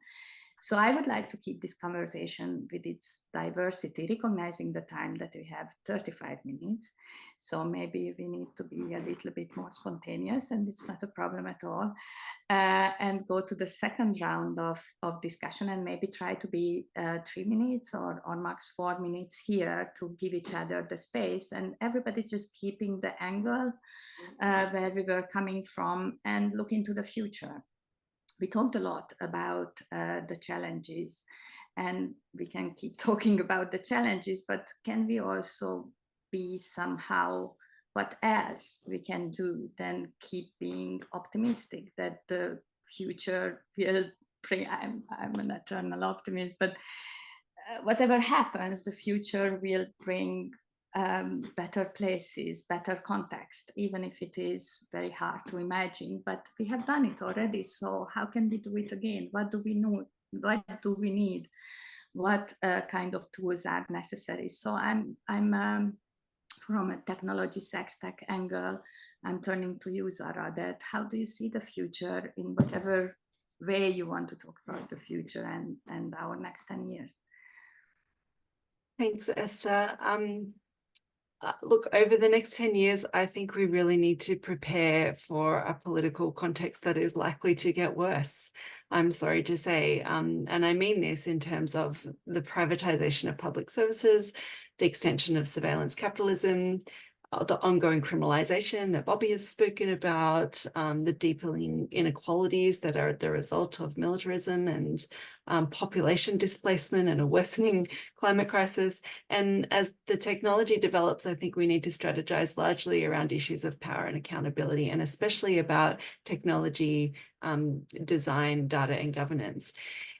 So I would like to keep this conversation with its diversity, recognizing the time that we have 35 minutes. So maybe we need to be a little bit more spontaneous, and it's not a problem at all. And go to the second round of discussion and maybe try to be 3 minutes or max 4 minutes here to give each other the space, and everybody just keeping the angle where we were coming from and look into the future. We talked a lot about the challenges, and we can keep talking about the challenges, but can we also be somehow what else we can do than keep being optimistic that the future will bring, I'm an eternal optimist, but whatever happens, the future will bring better places, better context, even if it is very hard to imagine, but we have done it already. So how can we do it again? What do we know? What do we need? What kind of tools are necessary? So I'm from a technology sex tech angle, I'm turning to you, Zara, that how do you see the future in whatever way you want to talk about the future and our next 10 years? Thanks, Esther. Look, over the next 10 years, I think we really need to prepare for a political context that is likely to get worse, I'm sorry to say. And I mean this in terms of the privatization of public services, the extension of surveillance capitalism, the ongoing criminalization that Bobby has spoken about, the deepening inequalities that are the result of militarism and population displacement and a worsening climate crisis. And as the technology develops, I think we need to strategize largely around issues of power and accountability, and especially about technology design, data, and governance.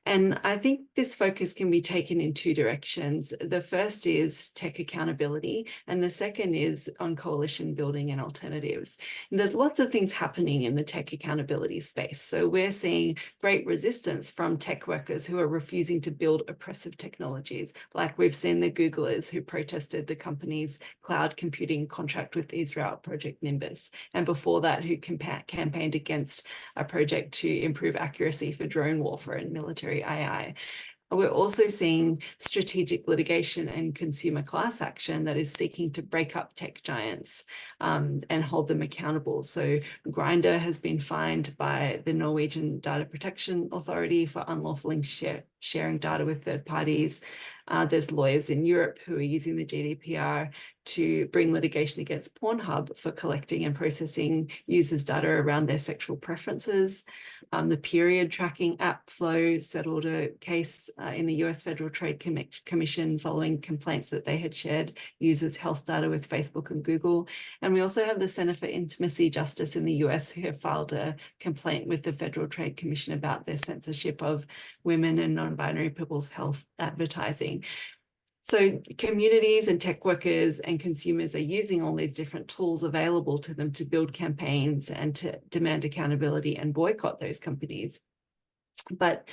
And I think this focus can be taken in two directions. The first is tech accountability, and the second is on coalition building and alternatives. And there's lots of things happening in the tech accountability space. So we're seeing great resistance from tech workers who are refusing to build oppressive technologies, like we've seen the Googlers who protested the company's cloud computing contract with Israel, Project Nimbus, and before that who campaigned against a project to improve accuracy for drone warfare and military AI. We're also seeing strategic litigation and consumer class action that is seeking to break up tech giants and hold them accountable. So Grindr has been fined by the Norwegian Data Protection Authority for unlawfully sharing data with third parties. There's lawyers in Europe who are using the GDPR to bring litigation against Pornhub for collecting and processing users' data around their sexual preferences. The period tracking app Flow settled a case in the US Federal Trade Commission following complaints that they had shared users' health data with Facebook and Google. And we also have the Center for Intimacy Justice in the US who have filed a complaint with the Federal Trade Commission about their censorship of women and non-binary people's health advertising. So communities and tech workers and consumers are using all these different tools available to them to build campaigns and to demand accountability and boycott those companies. But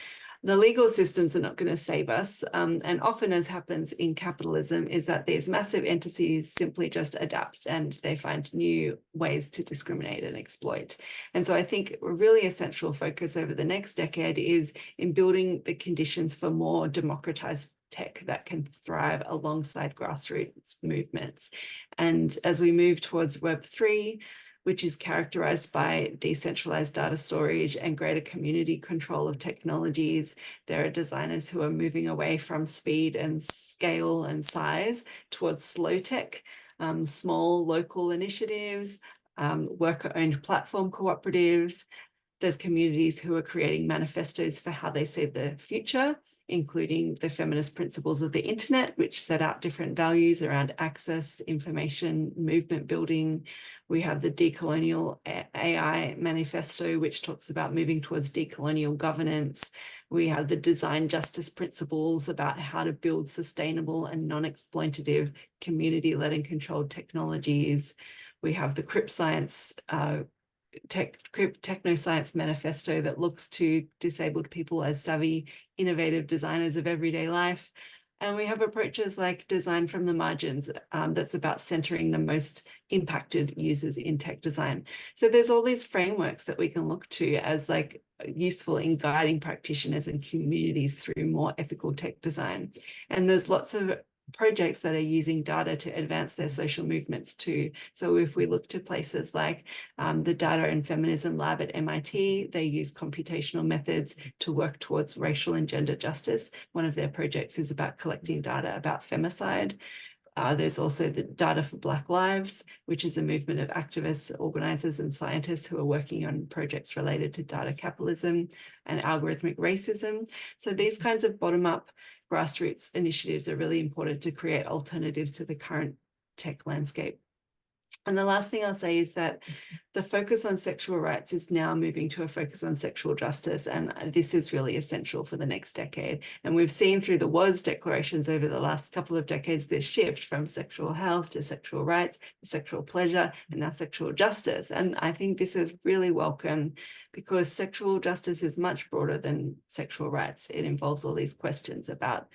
the legal systems are not going to save us. And often, as happens in capitalism, is that these massive entities simply just adapt and they find new ways to discriminate and exploit. And so I think a really essential focus over the next decade is in building the conditions for more democratized tech that can thrive alongside grassroots movements. And as we move towards Web3, which is characterized by decentralized data storage and greater community control of technologies, there are designers who are moving away from speed and scale and size towards slow tech, small local initiatives, worker-owned platform cooperatives. There's communities who are creating manifestos for how they see the future, including the feminist principles of the internet, which set out different values around access, information, movement building. We have the decolonial AI manifesto, which talks about moving towards decolonial governance. We have the design justice principles about how to build sustainable and non-exploitative community-led and controlled technologies. We have the Crip Science Technoscience Manifesto that looks to disabled people as savvy, innovative designers of everyday life. And we have approaches like design from the margins that's about centering the most impacted users in tech design. So there's all these frameworks that we can look to as like useful in guiding practitioners and communities through more ethical tech design. And there's lots of projects that are using data to advance their social movements too. So if we look to places like the Data and Feminism Lab at MIT, they use computational methods to work towards racial and gender justice. One of their projects is about collecting data about femicide. There's also the Data for Black Lives, which is a movement of activists, organizers, and scientists who are working on projects related to data capitalism and algorithmic racism. So these kinds of bottom-up grassroots initiatives are really important to create alternatives to the current tech landscape. And the last thing I'll say is that the focus on sexual rights is now moving to a focus on sexual justice, and this is really essential for the next decade. And we've seen through the WAS declarations over the last couple of decades this shift from sexual health to sexual rights, to sexual pleasure, and now sexual justice. And I think this is really welcome because sexual justice is much broader than sexual rights. It involves all these questions about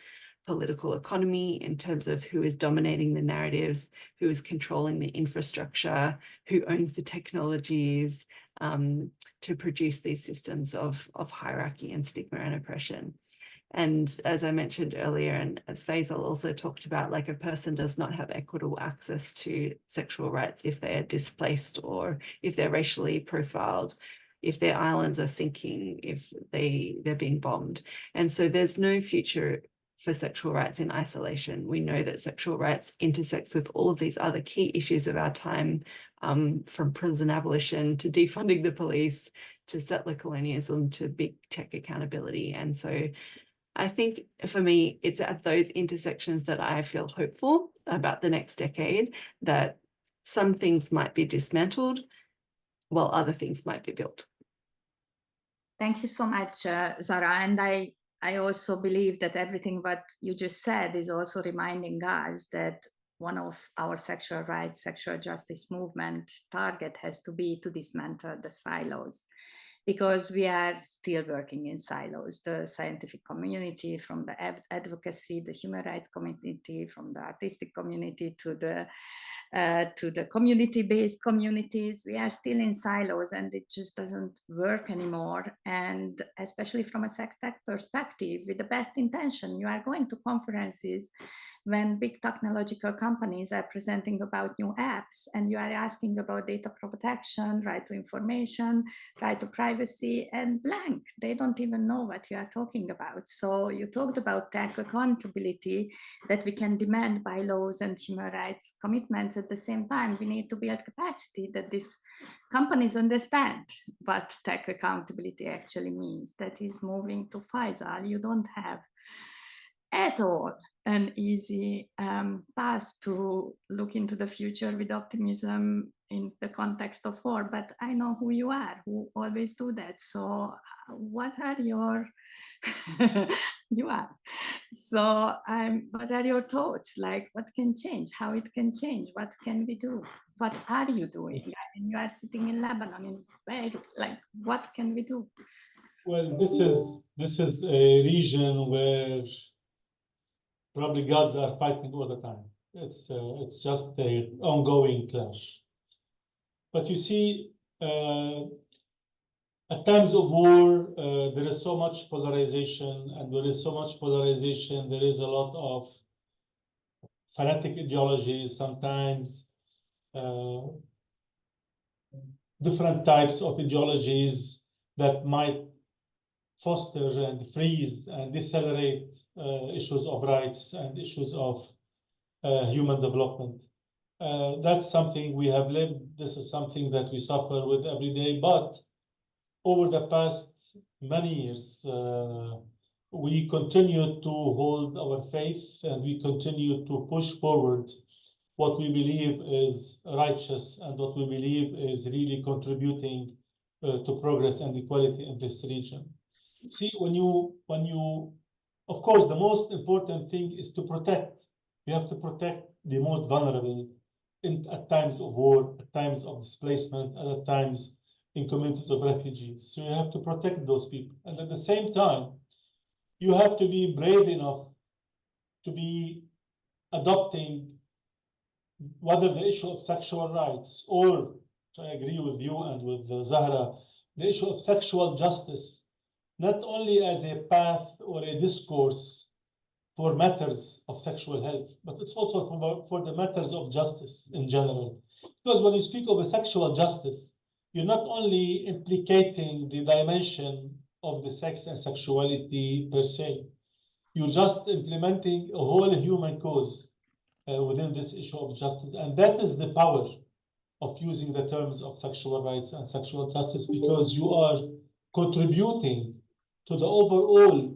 political economy in terms of who is dominating the narratives, who is controlling the infrastructure, who owns the technologies to produce these systems of hierarchy and stigma and oppression. And as I mentioned earlier, and as Faisal also talked about, like a person does not have equitable access to sexual rights if they are displaced or if they're racially profiled, if their islands are sinking, if they're being bombed. And so there's no future for sexual rights in isolation. We know that sexual rights intersects with all of these other key issues of our time, from prison abolition to defunding the police, to settler colonialism, to big tech accountability. And so I think for me, it's at those intersections that I feel hopeful about the next decade, that some things might be dismantled while other things might be built. Thank you so much, Zara. And I I also believe that everything what you just said is also reminding us that one of our sexual rights, sexual justice movement target has to be to dismantle the silos, because we are still working in silos. The scientific community, from the advocacy, the human rights community, from the artistic community to the community-based communities, we are still in silos, and it just doesn't work anymore. And especially from a sex tech perspective, with the best intention, you are going to conferences when big technological companies are presenting about new apps, and you are asking about data protection, right to information, right to privacy, and blank. They don't even know what you are talking about. So you talked about tech accountability, that we can demand by laws and human rights commitments. At the same time, we need to build capacity that these companies understand what tech accountability actually means. That is moving to Faisal. You don't have at all an easy path to look into the future with optimism in the context of war, but I know who you are, who always do that. So what are your you are, so what are your thoughts? Like, what can change, how it can change, what can we do, what are you doing? And you are sitting in Lebanon, in Beirut, like, what can we do? Well, this is a region where probably gods are fighting all the time. It's just an ongoing clash. But you see, at times of war, there is so much polarization, and there is so much polarization, there is a lot of fanatic ideologies, sometimes different types of ideologies that might foster and freeze and decelerate issues of rights and issues of human development. That's something we have lived. This is something that we suffer with every day. But over the past many years, we continue to hold our faith, and we continue to push forward what we believe is righteous and what we believe is really contributing to progress and equality in this region. See, when you, of course, the most important thing is to protect. You have to protect the most vulnerable at times of war, at times of displacement, and at times in communities of refugees. So you have to protect those people. And at the same time, you have to be brave enough to be adopting whether the issue of sexual rights, or, I agree with you and with Zahra, the issue of sexual justice, not only as a path or a discourse for matters of sexual health, but it's also for the matters of justice in general. Because when you speak of a sexual justice, you're not only implicating the dimension of the sex and sexuality per se, you're just implementing a whole human cause within this issue of justice. And that is the power of using the terms of sexual rights and sexual justice, because you are contributing to the overall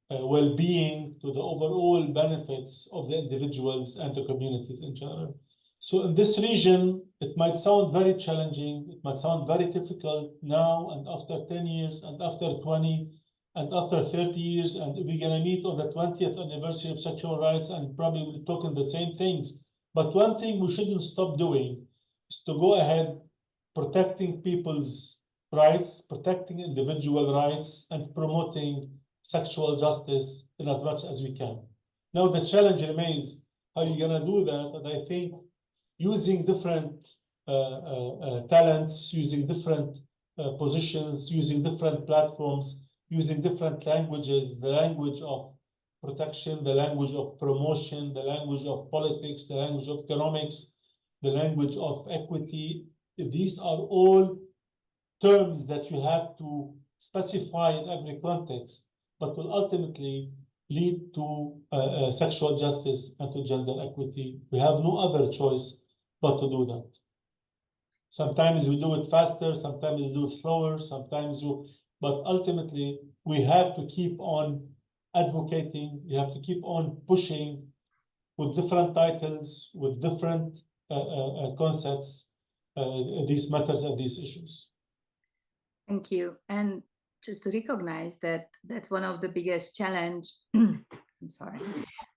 well-being, to the overall benefits of the individuals and the communities in general. So in this region, it might sound very challenging, it might sound very difficult now, and after 10 years, and after 20, and after 30 years, and we're gonna meet on the 20th anniversary of sexual rights, and probably we'll talk on the same things. But one thing we shouldn't stop doing is to go ahead protecting people's rights, protecting individual rights, and promoting sexual justice in as much as we can. Now the challenge remains, how are you gonna do that? And I think using different talents, using different positions, using different platforms, using different languages, the language of protection, the language of promotion, the language of politics, the language of economics, the language of equity. These are all terms that you have to specify in every context, but will ultimately lead to sexual justice and to gender equity. We have no other choice but to do that. Sometimes we do it faster, sometimes we do it slower, but ultimately we have to keep on advocating, you have to keep on pushing with different titles, with different concepts, these matters and these issues. Thank you. And just to recognize that one of the biggest challenge, I'm sorry,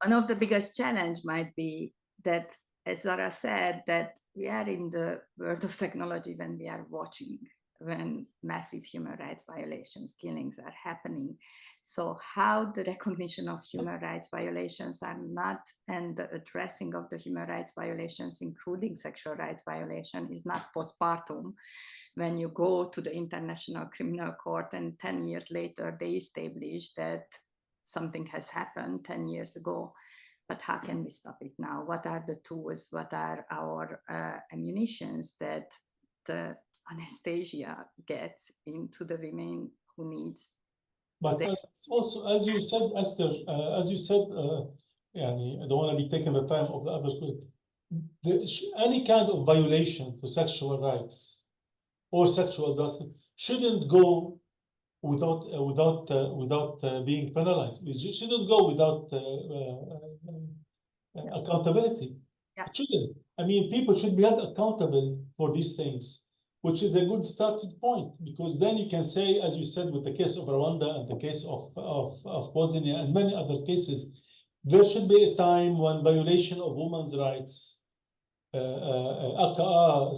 one of the biggest challenge might be that, as Zara said, that we are in the world of technology when we are watching, when massive human rights violations, killings are happening. So how the recognition of human rights violations are not, and the addressing of the human rights violations, including sexual rights violation, is not postpartum. When you go to the International Criminal Court and 10 years later, they establish that something has happened 10 years ago, but how can we stop it now? What are the tools? What are our ammunitions that the anesthesia gets into the women who needs? But it's also, as you said, Esther, as you said, I don't want to be taking the time of the others, but any kind of violation to sexual rights or sexual justice shouldn't go without being penalized. It shouldn't go without accountability. Yeah. It shouldn't. I mean, people should be held accountable for these things, which is a good starting point, because then you can say, as you said, with the case of Rwanda and the case of Bosnia and many other cases, there should be a time when violation of women's rights,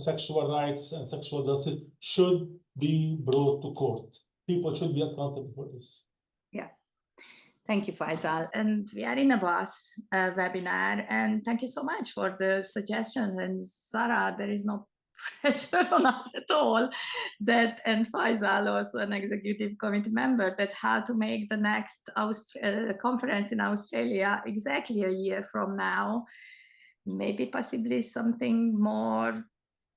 sexual rights and sexual justice should be brought to court. People should be accountable for this. Yeah. Thank you, Faisal. And we are in a VAS webinar, and thank you so much for the suggestions. And Sarah, there is no pressure on us at all. That, and Faisal, also an executive committee member, that's how to make the next conference in Australia exactly a year from now, maybe possibly something more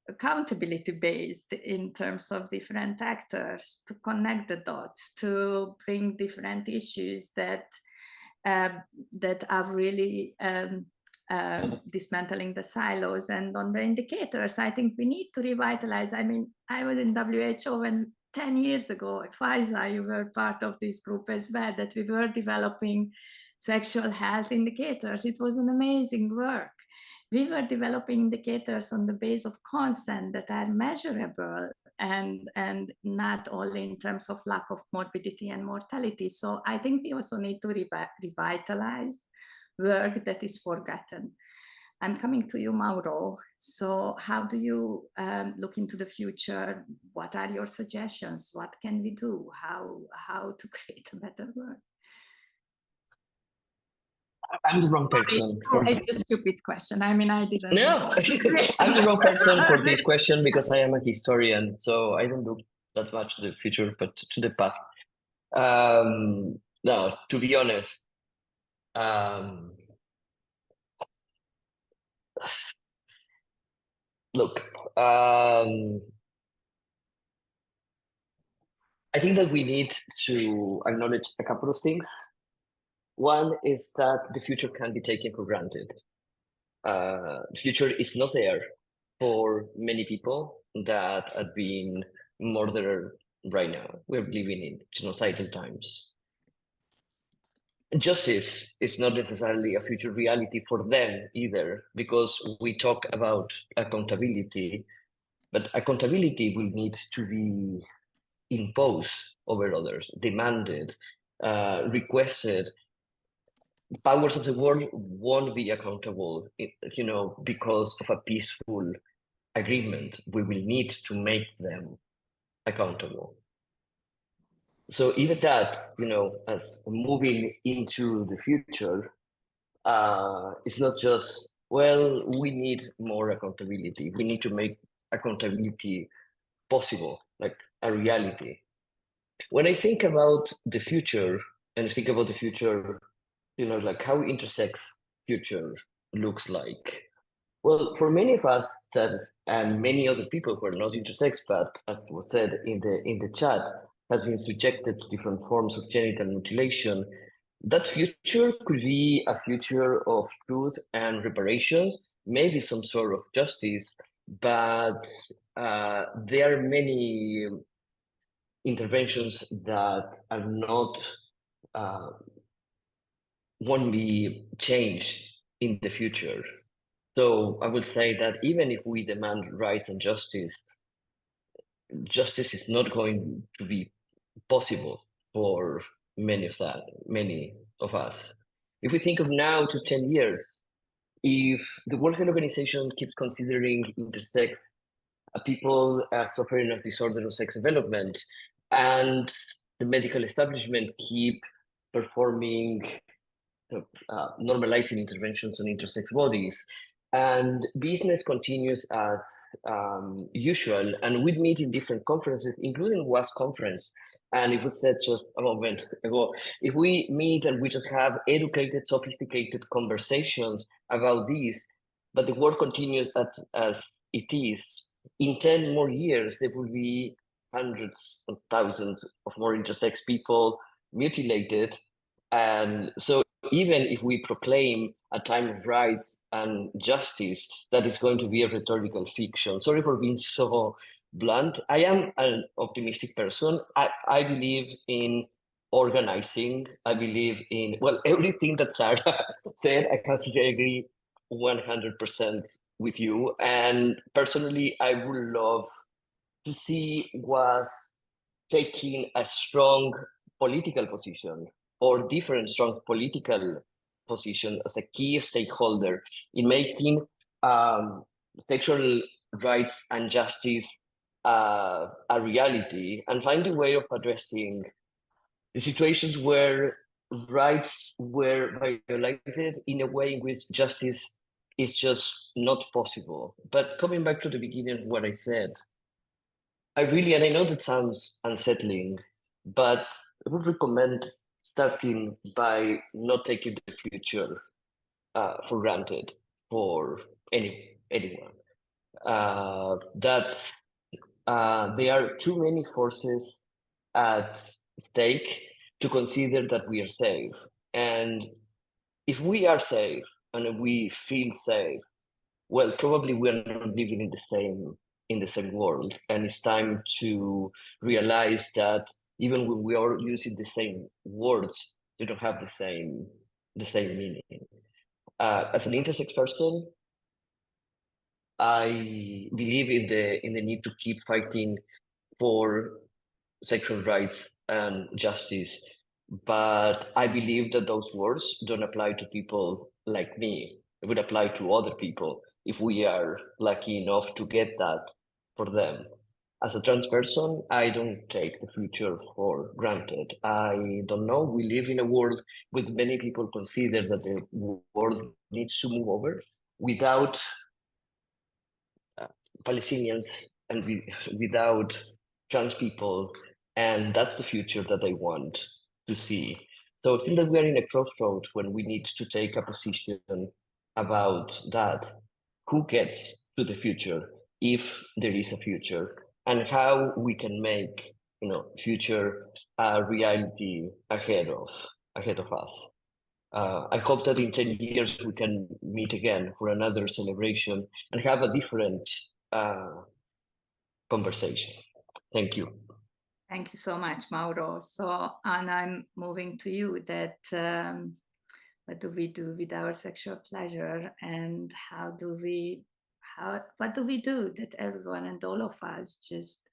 accountability based in terms of different actors, to connect the dots, to bring different issues that that are really dismantling the silos. And on the indicators, I think we need to revitalize. I mean, I was in WHO when 10 years ago, Faisal, you were part of this group as well, that we were developing sexual health indicators. It was an amazing work. We were developing indicators on the base of consent that are measurable and not only in terms of lack of morbidity and mortality. So I think we also need to revitalize work that is forgotten. I'm coming to you, Mauro. So how do you look into the future? What are your suggestions? What can we do? How to create a better world? I'm the wrong person. It's a stupid question. I mean, I didn't. No, I'm the wrong person for this question because I am a historian, so I don't look that much to the future, but to the past. No, to be honest, look, I think that we need to acknowledge a couple of things. One is that the future can be taken for granted. The future is not there for many people that are being murdered right now. We're living in genocidal times. Justice is not necessarily a future reality for them either, because we talk about accountability, but accountability will need to be imposed over others, demanded, requested. Powers of the world won't be accountable, because of a peaceful agreement. We will need to make them accountable. So even that, as moving into the future, it's not just, well, we need more accountability. We need to make accountability possible, like a reality. When I think about the future, and I think about the future, like how intersex future looks like. Well, for many of us and many other people who are not intersex, but as was said in the chat, has been subjected to different forms of genital mutilation, that future could be a future of truth and reparation, maybe some sort of justice, but there are many interventions that are not won't be changed in the future. So I would say that even if we demand rights and justice is not going to be possible for many of us. If we think of now to 10 years, if the World Health Organization keeps considering intersex people as suffering of disorder of sex development, and the medical establishment keep performing normalizing interventions on intersex bodies, and business continues as usual, and we meet in different conferences, including WAS conference, and it was said just a moment ago, if we meet and we just have educated, sophisticated conversations about this, but the world continues as it is, in 10 more years, there will be hundreds of thousands of more intersex people mutilated. And so even if we proclaim a time of rights and justice, that is going to be a rhetorical fiction. Sorry for being so blunt. I am an optimistic person. I believe in organizing. I believe in, well, everything that Sarah said, I completely agree 100% with you. And personally, I would love to see was taking a strong political position or different strong political position as a key stakeholder in making sexual rights and justice a reality, and find a way of addressing the situations where rights were violated in a way in which justice is just not possible. But coming back to the beginning of what I said, I really, and I know that sounds unsettling, but I would recommend starting by not taking the future for granted for anyone. That there are too many forces at stake to consider that we are safe. And if we are safe and we feel safe, well, probably we are not living in the same world. And it's time to realize that even when we are using the same words, they don't have the same meaning. As an intersex person, I believe in the need to keep fighting for sexual rights and justice, but I believe that those words don't apply to people like me. It would apply to other people if we are lucky enough to get that for them. As a trans person, I don't take the future for granted. I don't know. We live in a world with many people consider that the world needs to move over without Palestinians and without trans people. And that's the future that I want to see. So I think that we are in a crossroads when we need to take a position about that. Who gets to the future, if there is a future, and how we can make future a reality ahead of us. I hope that in 10 years we can meet again for another celebration and have a different conversation. Thank you. Thank you so much, Mauro. So, and I'm moving to you, that what do we do with our sexual pleasure, and what do we do that everyone and all of us just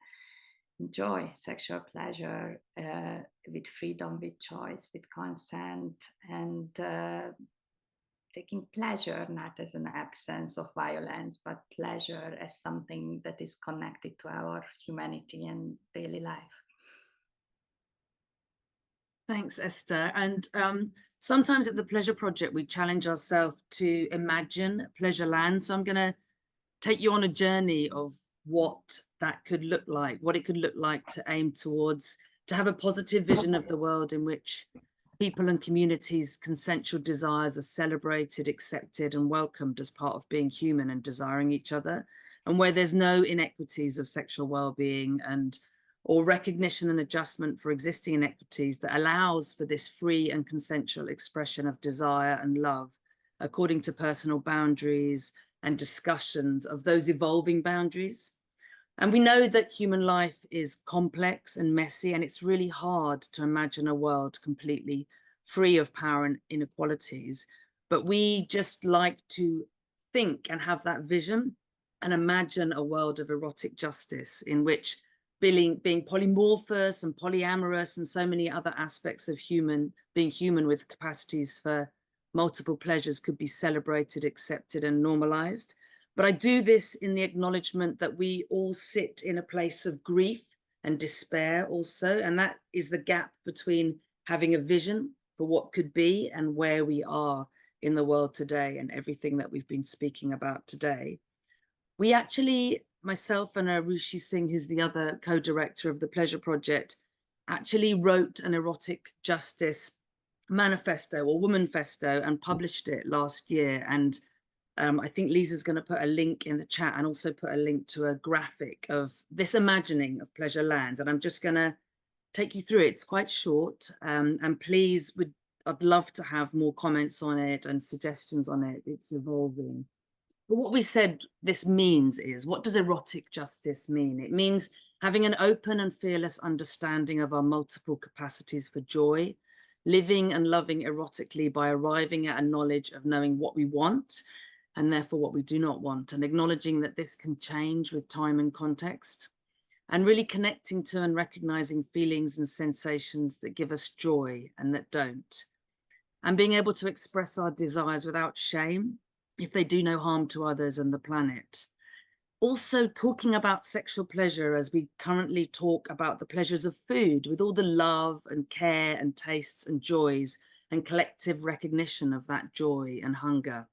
enjoy sexual pleasure with freedom, with choice, with consent, and taking pleasure not as an absence of violence, but pleasure as something that is connected to our humanity and daily life. Thanks, Eszter. And sometimes at the Pleasure Project, we challenge ourselves to imagine pleasure land. So I'm going to take you on a journey of what that could look like, what it could look like to aim towards, to have a positive vision of the world in which people and communities' consensual desires are celebrated, accepted, and welcomed as part of being human and desiring each other, and where there's no inequities of sexual well-being or recognition and adjustment for existing inequities that allows for this free and consensual expression of desire and love according to personal boundaries and discussions of those evolving boundaries. And we know that human life is complex and messy, and it's really hard to imagine a world completely free of power and inequalities. But we just like to think and have that vision and imagine a world of erotic justice in which being polymorphous and polyamorous and so many other aspects of being human with capacities for multiple pleasures could be celebrated, accepted and normalized. But I do this in the acknowledgement that we all sit in a place of grief and despair also, and that is the gap between having a vision for what could be and where we are in the world today and everything that we've been speaking about today. We actually, myself and Rushi Singh, who's the other co-director of the Pleasure Project, actually wrote an erotic justice manifesto or womanfesto and published it last year. And I think Lisa's going to put a link in the chat and also put a link to a graphic of this imagining of Pleasure Land. And I'm just going to take you through it. It's quite short. And please, I'd love to have more comments on it and suggestions on it. It's evolving. But what we said this means is, what does erotic justice mean? It means having an open and fearless understanding of our multiple capacities for joy, living and loving erotically by arriving at a knowledge of knowing what we want and therefore what we do not want, and acknowledging that this can change with time and context, and really connecting to and recognizing feelings and sensations that give us joy and that don't, and being able to express our desires without shame if they do no harm to others and the planet. Also talking about sexual pleasure as we currently talk about the pleasures of food, with all the love and care and tastes and joys and collective recognition of that joy and hunger.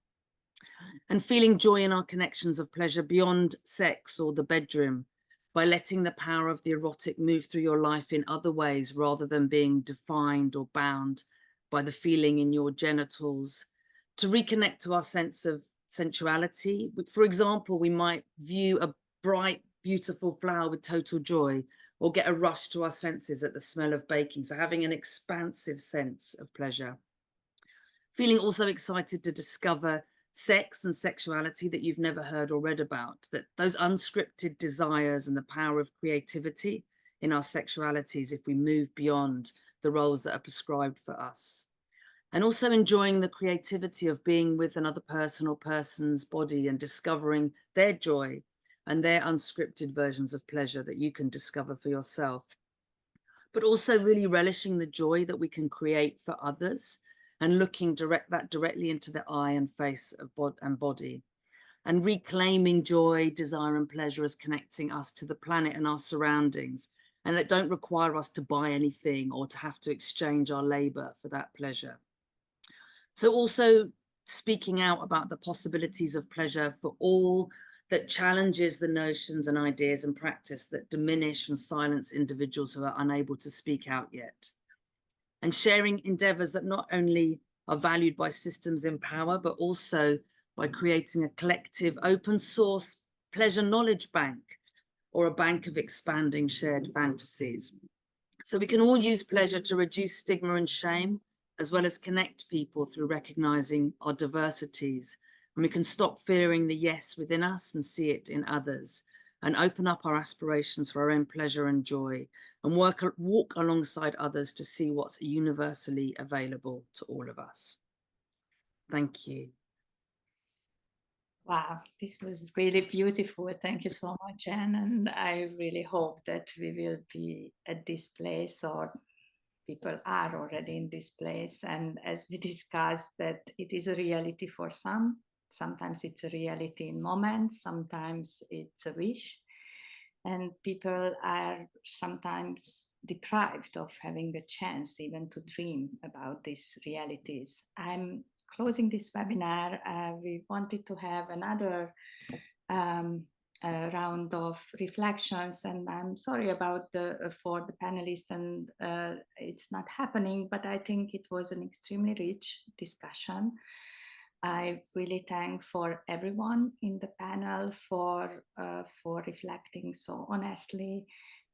And feeling joy in our connections of pleasure beyond sex or the bedroom, by letting the power of the erotic move through your life in other ways rather than being defined or bound by the feeling in your genitals, to reconnect to our sense of sensuality. For example, we might view a bright, beautiful flower with total joy, or get a rush to our senses at the smell of baking. So having an expansive sense of pleasure. Feeling also excited to discover sex and sexuality that you've never heard or read about, that those unscripted desires and the power of creativity in our sexualities if we move beyond the roles that are prescribed for us. And also enjoying the creativity of being with another person or person's body and discovering their joy and their unscripted versions of pleasure that you can discover for yourself. But also really relishing the joy that we can create for others and looking directly into the eye and face of body, and reclaiming joy, desire and pleasure as connecting us to the planet and our surroundings, and that don't require us to buy anything or to have to exchange our labor for that pleasure. So also speaking out about the possibilities of pleasure for all that challenges the notions and ideas and practice that diminish and silence individuals who are unable to speak out yet. And sharing endeavors that not only are valued by systems in power, but also by creating a collective open source pleasure knowledge bank, or a bank of expanding shared fantasies. So we can all use pleasure to reduce stigma and shame, as well as connect people through recognizing our diversities. And we can stop fearing the yes within us and see it in others, and open up our aspirations for our own pleasure and joy, and walk alongside others to see what's universally available to all of us. Thank you. Wow, this was really beautiful. Thank you so much, Anne. And I really hope that we will be at this place, or people are already in this place. And as we discussed, that it is a reality for some. Sometimes it's a reality in moments, sometimes it's a wish. And people are sometimes deprived of having a chance even to dream about these realities. I'm closing this webinar. We wanted to have another round of reflections, and I'm sorry about for the panelists, and it's not happening, but I think it was an extremely rich discussion. I really thank for everyone in the panel for reflecting so honestly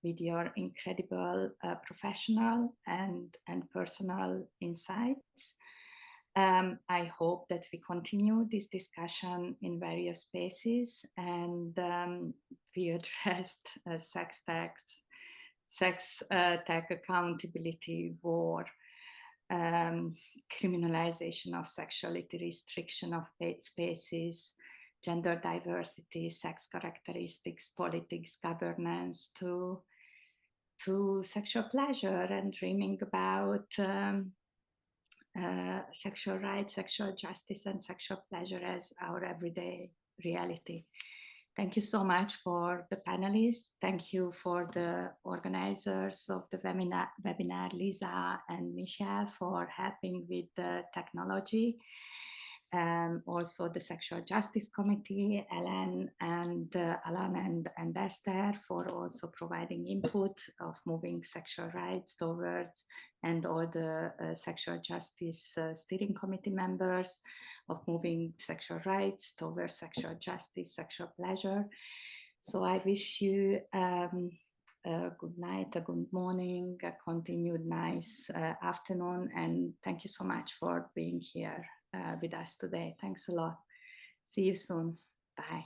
with your incredible professional and personal insights. I hope that we continue this discussion in various spaces, and we addressed sex tech accountability, war, criminalization of sexuality, restriction of paid spaces, gender diversity, sex characteristics, politics, governance, to to sexual pleasure and dreaming about sexual rights, sexual justice, and sexual pleasure as our everyday reality. Thank you so much for the panelists. Thank you for the organizers of the webinar, Lisa and Michelle, for helping with the technology. Also the Sexual Justice Committee, Alan and Eszter, for also providing input of moving sexual rights towards, and all the Sexual Justice Steering Committee members of moving sexual rights towards sexual justice, sexual pleasure. So I wish you a good night, a good morning, a continued nice afternoon, and thank you so much for being here with us today. Thanks a lot. See you soon. Bye.